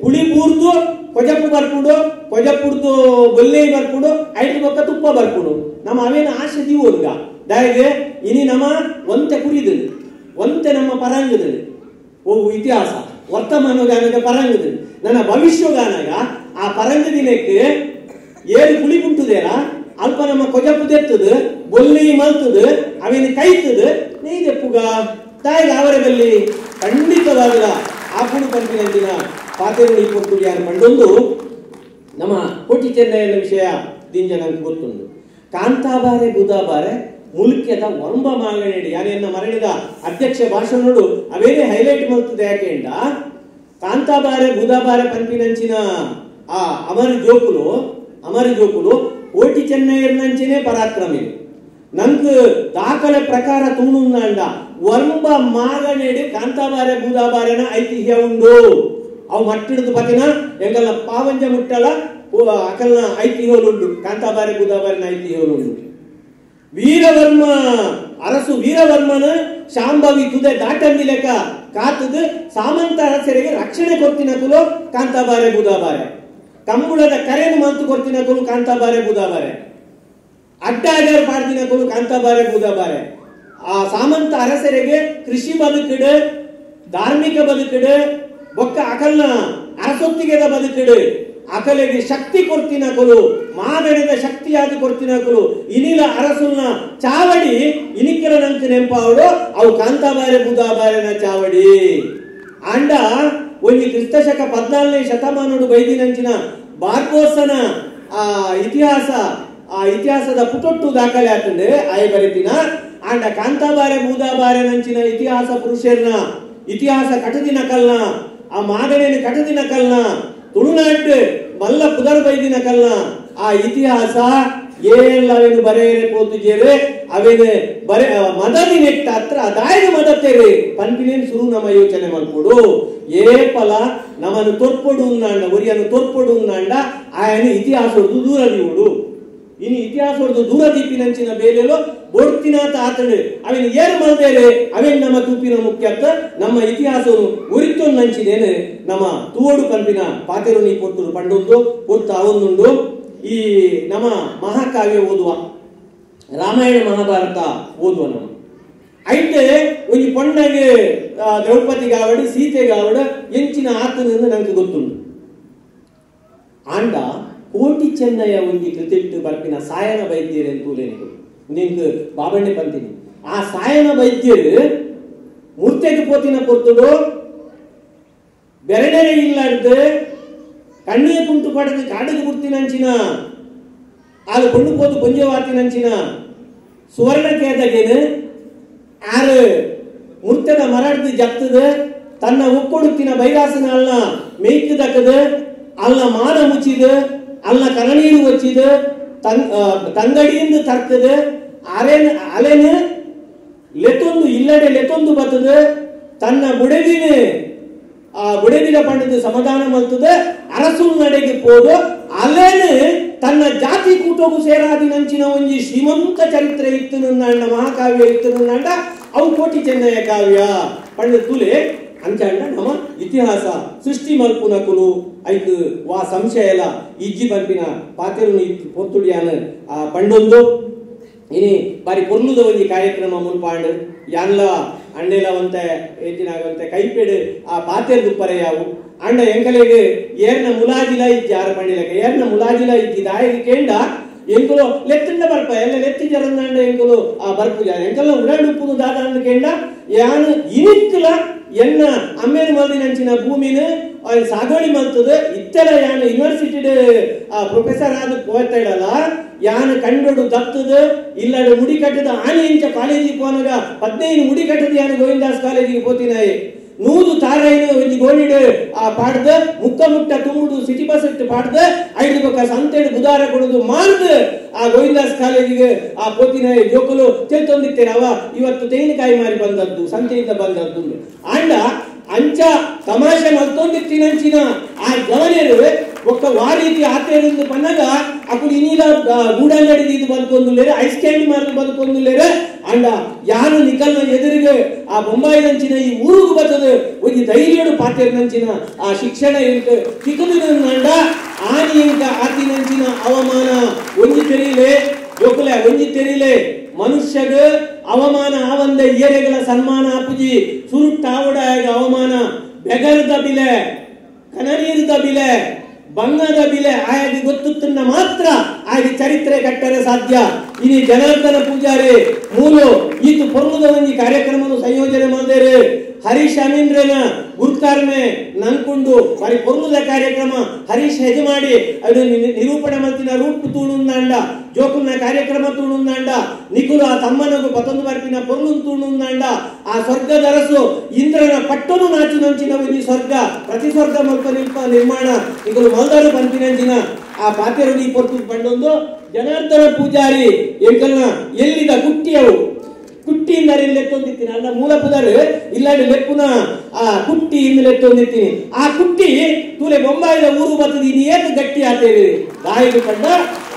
పులి పూర్దు కొజప్పు ಬರ್ಪುಡು ಕೊಜಪ್ಪುಡ್ದು ಬೊಲ್ಲೆ ಬರ್ಪುಡು ಐದು ಬೊಕ್ಕ ತುಪ್ಪ ಬರ್ಪುಡು ನಮ್ಮ ಅವೇನ ಆಶೆ ದೀವೋರ್ಗ ದಾಯಿಗೆ ಇನಿ ನಮ್ಮ ಒಂತೆ ಕುರಿದು ಒಂತೆ ನಮ್ಮ ಪರಂಗದ ಓ ಇತಿಹಾಸ ವರ್ತಮಾನಗಾನದ ಪರಂಗದ ನನ್ನ ಭವಿಷ್ಯಗಾನಗ ಆ ಪರಂಗ ದಿನಕ್ಕೆ ಏಳು ಕುಳಿ ಕುಂಟುದೇರ ಅಲ್ಪ ನಮ್ಮ ಕೊಜಪ್ಪು ತೆತ್ತದು ಬೊಲ್ಲಿ ಮಲ್ತದು ಅವೇನು ಕೈತದು ನೈದೆಪ್ಪುಗ ತಾಯಿಗೆ ಅವರ ಬಲ್ಲಿ ಖಂಡಿತವಾಗಲ್ಲ ಆಪುಡು ಪಂಪಿನಂಚಿನ ಪಾತೆರುಳಿ ಕೊಟ್ಟುಡಿಯಾರು ಕಂಡೊಂದು ನಮ್ಮ ಕೋಟಿ ಚೆನ್ನೈನ ವಿಷಯ ದಿಂಜ ನಂಗೆ ಗೊತ್ತುಂಟು ಕಾಂತಾಬಾರೆ ಬುಧಾಬಾರೆ ಮುಲ್ಕ್ಯದ ಒಂಬ ಮಾಗಣೆಡಿ ಯಾನೆನ್ನ ಮರಣಿದ ಅಧ್ಯಕ್ಷ ಭಾಷಣೋಡು ಅವೇನೇ ಹೈಲೈಟ್ ಮಾಡ್ತದೆ ಯಾಕೆ ಅಂಡ ಕಾಂತಾಬಾರೆ ಬುಧಾಬಾರೆ ಪಂಪಿನಂಚಿನ ಆ ಅಮರ ಜೋಕುಲು ಕೋಟಿ ಚೆನ್ನೈರ್ನಂಚಿನೇ ಪರಾಕ್ರಮಿ ನಂಗೆ ದಾಖಲೆ ಪ್ರಕಾರ ತೂಣುಂದ ಒಂಬ ಮಾಗಣೆಡಿ ಕಾಂತಾಬಾರೆ ಬೂದಾಬಾರೆನ ಐತಿಹ್ಯ ಉಂಡು ಅವು ಮಟ್ಟಿಡ್ದು ಪತಿನ ಎಂಗಲ್ಲ ಪಾವಂಜ ಮುಟ್ಟಲ ಅಕಲ್ನ ಐತಿಹ್ಯೋಲುಂಡು ಕಾಂತಾಬಾರೆ ಬೂದಾಬಾರೆನ ಐತಿಹ್ಯೋಲುಂಡು ವೀರವರ್ಮ ಅರಸು ವೀರವರ್ಮನ ಶಾಂಭವಿ ತುದೆ ದಾಟಂದಿ ಲೆಕ್ಕ ಕಾತುದು ಸಾಮಂತ ಅರಸರಿಗೆ ರಕ್ಷಣೆ ಕೊಡ್ತಿನಕುಲು ಕಾಂತಾಬಾರೆ ಬೂದಾಬಾರೆ ಕಂಬುಳದ ಕರೆಯನ್ನು ಮಂತು ಕೊಡ್ತಿನಕುಲು ಕಾಂತಾಬಾರೆ ಬೂದಾಬಾರೆ ಅಡ್ಡಾಡರ್ ಪಾಡ್ದಿನಕುಲು ಕಾಂತಾಬಾರೆ ಬೂದಾಬಾರೆ ಆ ಸಾಮಂತ ಅರಸರಿಗೆ ಕೃಷಿ ಬದುಕಡು ಧಾರ್ಮಿಕ ಬದುಕಡು ಬೊಕ್ಕ ಅಕಲ್ನ ಅರಸೊತ್ತಿಗೆದ ಬದುಕಡು ಅಕಲೆಗೆ ಶಕ್ತಿ ಕೊಡ್ತಿನಕುಲು ಮಾದಣದ ಶಕ್ತಿಯಾದ ಕೊಡ್ತಿನಕುಲು ಇನಿಲ ಅರಸುಲ್ನ ಚಾವಡಿ ಇನಿಕೆಲ ನಂಕ ನೆಂಪಾವಡು ಅವು ಕಾಂತಾಬಾರೆ ಬೂದಾಬಾರೆನ ಚಾವಡಿ ಅಂಡ ಒಂದು ಕ್ರಿಸ್ತಶಕ 14ನೇ ಶತಮಾನೋಡು ಬೈದಿನಂಚಿನ ಬಾರ್ಬೋಸನ ಆ ಇತಿಹಾಸದ ಪುಟೊಟ್ಟು ದಾಖಲೆ ಆಗ್ತದೆ ಆಯ್ ಬರೀತಿನ ಅಂಡ ಕಾಂತಾಬಾರೆ ಬೂದಾಬಾರೆ ನಂಚಿನ ಇತಿಹಾಸ ಪುರುಷರ್ನ ಇತಿಹಾಸ ಕಟದಿನ ಕಲ್ನ ಆ ಮಾದನೇನ ಕಟದಿನ ಕಲ್ನ ತುಳುನಾಡು ಮಲ್ಲ ಪುದರ್ ಬೈದಿನ ಕಲ್ನ ಆ ಇತಿಹಾಸ ಏನೆಲ್ಲವೇನು ಬರೆಯರೆ ಪೋತುಜೇರೆ ಅವೇನು ಬರೆ ಮದದಿ ನೆಟ್ಟ ಹತ್ರ ಅದಾಯ್ದು ಮದತ್ತೇರಿ ಪಂಪಿನೇನು ಸುರು ನಮ್ಮ ಯೋಚನೆ ಮಾಡ್ಕೊಡು ಏಪಲ ನಮ್ಮನ್ನು ತೋರ್ಪೊಡು ಉಂದಾಂಡ ಒರಿಯನ್ನು ತೋರ್ಪೊಡು ಉಂದಾಂಡ ಆಯನ ಇತಿಹಾಸದ್ದು ದೂರ ದೀವುಡು ಇನ್ನು ಇತಿಹಾಸದ್ದು ದೂರ ದೀಪಿನಂಚಿನ ಬೇಲೆಲು ಬೋಡ್ತಿನಾತ ಆತಡು ಅವೇನು ಏರು ಮಲ್ದೇರೆ ಅವೇನು ನಮ್ಮ ತೂಪಿನ ಮುಖ್ಯತ್ತ ನಮ್ಮ ಇತಿಹಾಸವನ್ನು ಉರಿತೊಂದು ನಂಚಿದೇನು ನಮ್ಮ ತೂವಡು ಪಂಪಿನ ಪಾತೆರು ನೀ ಕೊಟ್ಟರು ಪಂಡೊಂದು ಕೊಡ್ತಾ ಅವೊಂದುಂಡು ಈ ನಮ್ಮ ಮಹಾಕಾವ್ಯ ಓದುವ ರಾಮಾಯಣ ಮಹಾಭಾರತ ಓದುವ ನಮ್ಮ ಐತೆ ಒಂದು ಪೊಣ್ಣಗೆ ದ್ರೌಪದಿಗಾವಡು ಸೀತೆಗಾವಡು ಎಂಚಿನ ಆತನನ್ನು ನಂಗೆ ಗೊತ್ತುಂಟು ಆಂಡ ಕೋಟಿ ಚೆನ್ನಯ್ಯ ಒಂದು ಕೃತಿಟ್ಟು ಬರ್ಪಿನ ಸಾಯನ ವೈದ್ಯರು ಅಂತೂಲೇನಿಗೂ ನಿಂಗೆ ಬಾಬಣ್ಣೆ ಬಂತೀನಿ ಆ ಸಾಯನ ವೈದ್ಯರು ಮೂರ್ತೆಗೆ ಪೋತಿನ ಕೊರ್ತುಡು ಬೆರಡನೆ ಇಲ್ಲಾಡ್ದು ಕಣ್ಣಿಗೆ ಕುಂಟು ಪಡೆದು ಕಾಡಿಗೆ ಬುರ್ತಿನಂಚಿನ ಅದು ಕೊಂಡು ಪೋದು ಪುಂಜವಾತಿನಂಚಿನ ಸುವರ್ಣ ಕೇದಗೇನು ಆರು ಮುರ್ತದ ಮರಡ್ದು ಜತ್ತದು ತನ್ನ ಒಕ್ಕೊಡುತ್ತಿನ ಬೈರಾಸನ ಅಲ್ಲ ಮೇಯ್ಕು ದಕ್ಕದು ಅಲ್ಲ ಮಾನ ಮುಚ್ಚಿದು ಅಲ್ಲ ಕರಣೀರು ವಚ್ಚಿದು ತಂಗಡಿಯಿಂದ ತರ್ತದು ಅಲೆನು ಲೆತ್ತೊಂದು ಇಲ್ಲಡೆ ಲೆತ್ತೊಂದು ಬರ್ತದು ತನ್ನ ಬುಡೆದಿನ ಪಂಡದ ಸಮಾಧಾನ ಮಲ್ತದೆ ಅರಸುಲ್ ನಡೆಗೆ ಪೋದು ಅಲೇನು ತನ್ನ ಜಾತಿ ಕೂಟೋಗು ಸೇರಾದಿನಂಚಿನ ಒಂಜಿ ಶ್ರೀಮಂತ ಚರಿತ್ರೆ ಇತ್ತು ನಂದ ಮಹಾಕಾವ್ಯ ಇತ್ತು ನಂದ ಅವು ಕೋಟಿ ಚೆನ್ನಯ್ಯ ಕಾವ್ಯ ಪಂಡ ತುಲೆ ಅಂಚಂಡ ನಮ್ಮ ಇತಿಹಾಸ ಸೃಷ್ಟಿ ಮಲ್ಪುನಕುಲು ಐದು ವಾ ಸಂಶಯ ಎಲ್ಲ ಇಜ್ಜಿ ಪಂಪಿನ ಪಾತೆರು ಪೊತ್ತುಡಿಯಾನ ಪಂಡೊಂದು ಇನಿ ಬಾರಿ ಪೊರ್ಲುದ ಒಂಜಿ ಕಾರ್ಯಕ್ರಮ ಮುನ್ಪಾಂಡ್ ಯಾನ್ಲ ಅಂಡೆಲವಂತೆ ಹೆಚ್ಚಿನಾಗಂತೆ ಕೈಪೇಡು ಆ ಪಾತೆರ್ ದುಪ್ಪರೆಯಾವು ಅಂಡ ಎಂಕಲೆಗೆ ಏರ್ನ ಮುಲಾಜಿಲ ಇಜ್ಜಿ ಆರು ಪಂಡಿಲಕ್ಕೆ ಏರ್ನ ಮುಲಾಜಿಲ ಇಜ್ಜಿ ದಾಯಿಗೆ ಕೇಂಡ ಎಂಕುಲು ಲೆತ್ತಿಂದ ಬರ್ಪ ಎಲ್ಲ ಲೆತ್ತಿ ಜರಂದಂಡ ಎಂಕುಲು ಆ ಬರ್ಪು ಜಾರ ಎಂಕಲ್ಲ ಉಡಾಡು ಉಪ್ಪುದು ದಾದ ಅಂದ ಕೇಂಡ ಯಾನು ಇನಿಕ್ಕಲ ಎನ್ನ ಅಮ್ಮೇರು ಮಲ್ದಿನಂಚಿನ ಭೂಮಿನ ಸಾಗೋಳಿ ಮಲ್ತದ ಇತ್ತೆಲ ಯಾನು ಯೂನಿವರ್ಸಿಟಿ ಪ್ರೊಫೆಸರ್ ಆದ ಹೋಗ್ತಾ ಇಡಲ್ಲ ಯಾನು ಕಂಡೋಡು ದತ್ತದ ಇಲ್ಲಡು ಮುಡಿ ಕಟ್ಟದ ಆನೆ ಇಂಚ ಕಾಲೇಜಿಗೆ ಹೋನಾಗ 15 ಮುಡಿ ಕಟ್ಟದ ಯಾನು ಗೋವಿಂದಾಸ್ ಕಾಲೇಜಿಗೆ ಹೋತಿನಾಯಿ ನೂದು ತಾರೇನು ಒಂದು ಗೋಣಿಡು ಆ ಪಾಡ್ದ ಮುಕ್ಕ ಮುಟ್ಟ ತುಂಬುಡು ಸಿಟಿ ಬಸ್ ಇಟ್ಟು ಪಾಡ್ದ 5 ಬೊಕ್ಕ ಸಂತೆಡು ಬುಧಾರ ಕೊಡುದು ಮಾಡ್ದ ಆ ಗೋವಿಂದಾಸ್ ಕಾಲೇಜಿಗೆ ಆ ಪೋತಿನ ಜೋಕುಲು ತಿಳ್ತೊಂದಿತ್ತೇನೆ ಅವ ಇವತ್ತು ತೆಂಗಿನಕಾಯಿ ಮಾರಿ ಬಂದದ್ದು ಸಂತೆಯಿಂದ ಬಂದದ್ದು ಅಂಡ ಅಂಚ ತಮಾಷೆ ಮಲ್ತೊಂದಿತ್ತಿನಂಚಿನ ಆ ಗಮನೇರು ಒಕ್ಕ ವಾರೀತಿ ಆತೇರಿಂದ ಪನ್ನಗ ಅಕುಲು ಇನ್ನಿಲ ಗೂಡಂಗಡಿ ಇದು ಬದುಕೊಂದುಲ್ಲೇರೆ ಐಸ್ ಕ್ಯಾಂಡಿ ಮಾರಲು ಬದುಕೊಂದುಲ್ಲೇರೆ ಅಂಡ ಯಾರು ನಿಕಲ್ನ ಎದುರಿಗೆ ಆ ಬೊಂಬಾಯಿನಂಚಿನ ಈ ಊರುಗು ಬರ್ತದೆ ಒಂದು ಧೈರ್ಯಡು ಪಾತೇರಿನಂಚಿನ ಆ ಶಿಕ್ಷಣ ಇರುತ್ತೆ ತಿಕ್ಕುದಿನಂಡ ಆನಿ ಇಂಕ ಆತಿನಂಚಿನ ಅವಮಾನ ಒಂಜಿ ತೆರೀಲೆ ಜೋಕುಲೆ ಒಂಜಿ ತೆರೀಲೆ ಮನುಷ್ಯಗ ಅವಮಾನ ಆವಂದ ಏರೆಗಳ ಸನ್ಮಾನ ಅಪ್ಪುಜಿ ಸುರುಟ್ಟಾವಡಾಗ ಅವಮಾನ ಬೆಗರದ ಬಿಲೆ ಕನನೀರದ ಬಿಲೆ ಬಂಗದ ಬಿಲೆ ಆಗಿ ಗೊತ್ತುತ್ತನ್ನ ಮಾತ್ರ ಆಗಿ ಚರಿತ್ರೆ ಕಟ್ಟರೆ ಸಾಧ್ಯ ಇನಿ ಜನಾರ್ದನ ಪೂಜಾರಿ ಮೂಲು ಈತು ಪೊರ್ಲುದ ಒಂಜಿ ಕಾರ್ಯಕ್ರಮದ ಸಂಯೋಜನೆ ಮಾಡಿದರೆ ಹರೀಶ್ ಅಮೀನ್ರನ ಗುರ್ಕಾರ್ಮೆ ನಂಕುಂಡು ಬಾರಿ ಪೊರ್ಲುದ ಕಾರ್ಯಕ್ರಮ ಹರೀಶ್ ಹೆಜಮಾಡಿ ಅದು ನಿರೂಪಣೆ ಮಲ್ತಿನ ರೂಪು ತೂಣುಂದಾಂಡ ಜೋಕುನ ಕಾರ್ಯಕ್ರಮ ತೂಣುಂದಾಂಡ ನಿಕುಲು ಆ ತಮ್ಮನಗು 11 ಬರ್ಪಿನ ಪೊರ್ಲು ತೂಣುಂದಾಂಡ ಆ ಸ್ವರ್ಗದ ಅರಸು ಇಂದ್ರನ ಪಟ್ಟನು ನಾಚಿನಂಚಿನ ಒಂದು ಸ್ವರ್ಗ ಪ್ರತಿ ಸ್ವರ್ಗ ಮಲ್ಪ ನಿರ್ಮಾಣ ನಿಕುಲು ಮಲ್ದಾರು ಪಂಪಿನಂಚಿನ ಆ ಪಾತೆರಡಿ ಪೊರ್ತು ಬಂಡೊಂದು ಜನಾರ್ದನ ಪೂಜಾರಿ ಎಂಕಲ್ನ ಎಲ್ಲಿದ ಕುಟ್ಟಿಯವು ಕುಟ್ಟಿಯಿಂದ ಲೆತ್ತೊಂದಿತ್ತೀನಿ ಅಲ್ಲ ಮೂಲ ಪುದರು ಇಲ್ಲಾಡಿ ಲೆಪ್ಪುನ ಆ ಕುಟ್ಟಿಯಿಂದ ಲೆತ್ತೊಂದಿತ್ತೀನಿ ಆ ಕುಟ್ಟಿ ತೂಲೆ ಬೊಂಬಾಯಿದ ಊರು ಬರ್ತದೀನಿ ಏತು ಗಟ್ಟಿ ಆತೇವೆ ದಾಯಿಗೆ ಪಡ್ಡ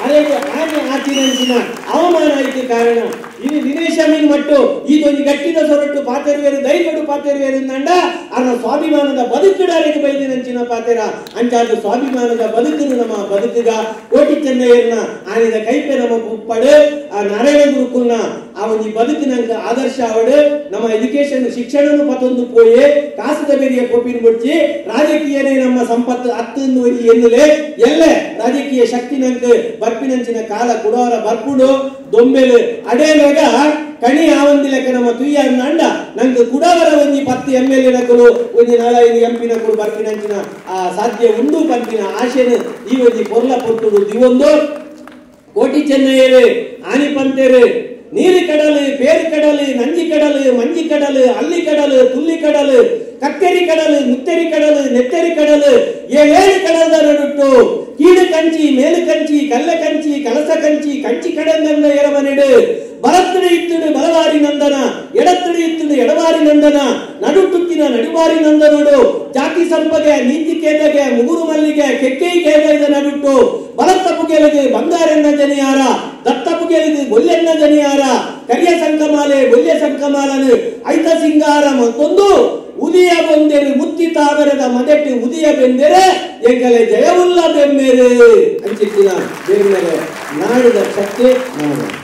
ಅರೆಗೆ ಆನೆ ಆತಿನಂಚಿನ ಅವಮಾನ ಆಯ್ತು ಕಾರಣ ಇನ್ನು ದಿನೇಶ್ ಅಮೀನ್ ಮಟ್ಟು ಇದೊಂದು ಗಟ್ಟಿದ ಸೊರಟು ಪಾತೆರುವೇರು ದೈವಡು ಪಾತೆರುವೇರು ನಂಡ ಅನ್ನ ಸ್ವಾಭಿಮಾನದ ಬದುಕುಡಾರಿಗೆ ಬೈದಿನಂಚಿನ ಪಾತೆರ ಅಂಚಾದ ಸ್ವಾಭಿಮಾನದ ಬದುಕನ್ನು ನಮ್ಮ ಬದುಕುಗ ಕೋಟಿ ಚೆನ್ನಯ್ಯನ ಆನಿದ ಕೈಪೆ ನಮ್ಮ ಉಪ್ಪಡು ಆ ನಾರಾಯಣ ಗುರುಕುಲ್ನ ಆ ಒಂದು ಬದುಕಿನಂಕ ಆದರ್ಶ ಅವಡು ನಮ್ಮ ಎಜುಕೇಶನ್ ಶಿಕ್ಷಣನು ಪತ್ತೊಂದು ಪೋಯೆ ಕಾಸದ ಬೇರಿಯ ಕೋಪಿನ ಮುಚ್ಚಿ ರಾಜಕೀಯನೇ ನಮ್ಮ ಸಂಪತ್ತು ಹತ್ತು ಎನ್ನುಲೆ ಎಲ್ಲೇ ರಾಜಕೀಯ ಶಕ್ತಿನಂಕ ಬರ್ಪಿನಂಚಿನ ಕಾಲ ಕುಡವರ ಬರ್ಪುಡು ದೊಂಬೆಲು ಅಡೇಲಾಗ ಕಣಿ ಆವಂದಿ ಲೆಕ್ಕ ನಮ್ಮ ತುಯ್ಯ ಅಂಡ ನಂಗೆ ಕುಡವರ ಒಂಜಿ 10 MLA ನಕಲು ಒಂಜಿ 4-5 MP ನಕಲು ಬರ್ಪಿನಂಚಿನ ಆ ಸಾಧ್ಯ ಉಂಡು ಪಂಪಿನ ಆಶೆನು ಈ ಒಂಜಿ ಪೊರ್ಲ ಪೊರ್ತುಡು ದಿವೊಂದು ಕೋಟಿ ಚೆನ್ನಯ್ಯರು ಆನಿ ಪಂತೇರು ನೀರು ಕಡಲು ಬೇರು ಕಡಲು ನಂಜಿ ಕಡಲು ಮಂಜಿ ಕಡಲು ಅಲ್ಲಿ ಕಡಲು ತುಲ್ಲಿ ಕಡಲು ಕತ್ತೆರಿ ಕಡಲು ಮುತ್ತೆರಿ ಕಡಲು ನೆತ್ತೆರಿ ಕಡಲು ಏಳು ಕಡಲದ ನಡುಟ್ಟು ಕೀಡು ಕಂಚಿ ಮೇಲು ಕಂಚಿ ಕಲ್ಲ ಕಂಚಿ ಕಲಸ ಕಂಚಿ ಕಂಚಿ ಕಡಂಗಂದ ಎರವನೆಡು ಬಲತ್ತಡಿ ಇತ್ತುಡು ಬಲವಾರಿ ನಂದನ ಎಡತ್ತಡಿ ಇತ್ತುಡು ಎಡವಾರಿ ನಂದನ ನಡುಟುತ್ತಿನ ನಡುವಾರಿ ನಂದನೋಡು ಜಾತಿ ಸಂಪಗೆ ನೀತಿ ಕೇದಗೆ ಮುಗುರು ಮಲ್ಲಿಗೆ ಕೆಕ್ಕೈ ಕೇದ ನಡುಟ್ಟು ಬಲತ್ತಪ್ಪು ಗೆಲುಗೆ ಬಂಗಾರೆನ್ನ ಜನಿಯಾರ ದತ್ತಪ್ಪು ಗೆಲುಗೆ ಗೊಲ್ಲೆನ್ನ ಜನಿಯಾರ ಕರಿಯ ಸಂಕಮಾಲೆ ಗೊಲ್ಲೆ ಸಂಕಮಾಲನು ಐತ ಸಿಂಗಾರ ಮತ್ತೊಂದು ಉದಿಯ ಬಂದೇರು ಮುತ್ತಿ ತಾವರದ ಮದೆಟ್ಟು ಉದಿಯ ಬೆಂದರೆ ಎಂಗಲೆ ಜಯವುಲ್ಲ ಬೆಮ್ಮೇರು ಅಂಚಿತ್ತಿನ ಬೆಮ್ಮೆರೆ ನಾಡಿದ ಶಕ್ತಿ ನಾಡು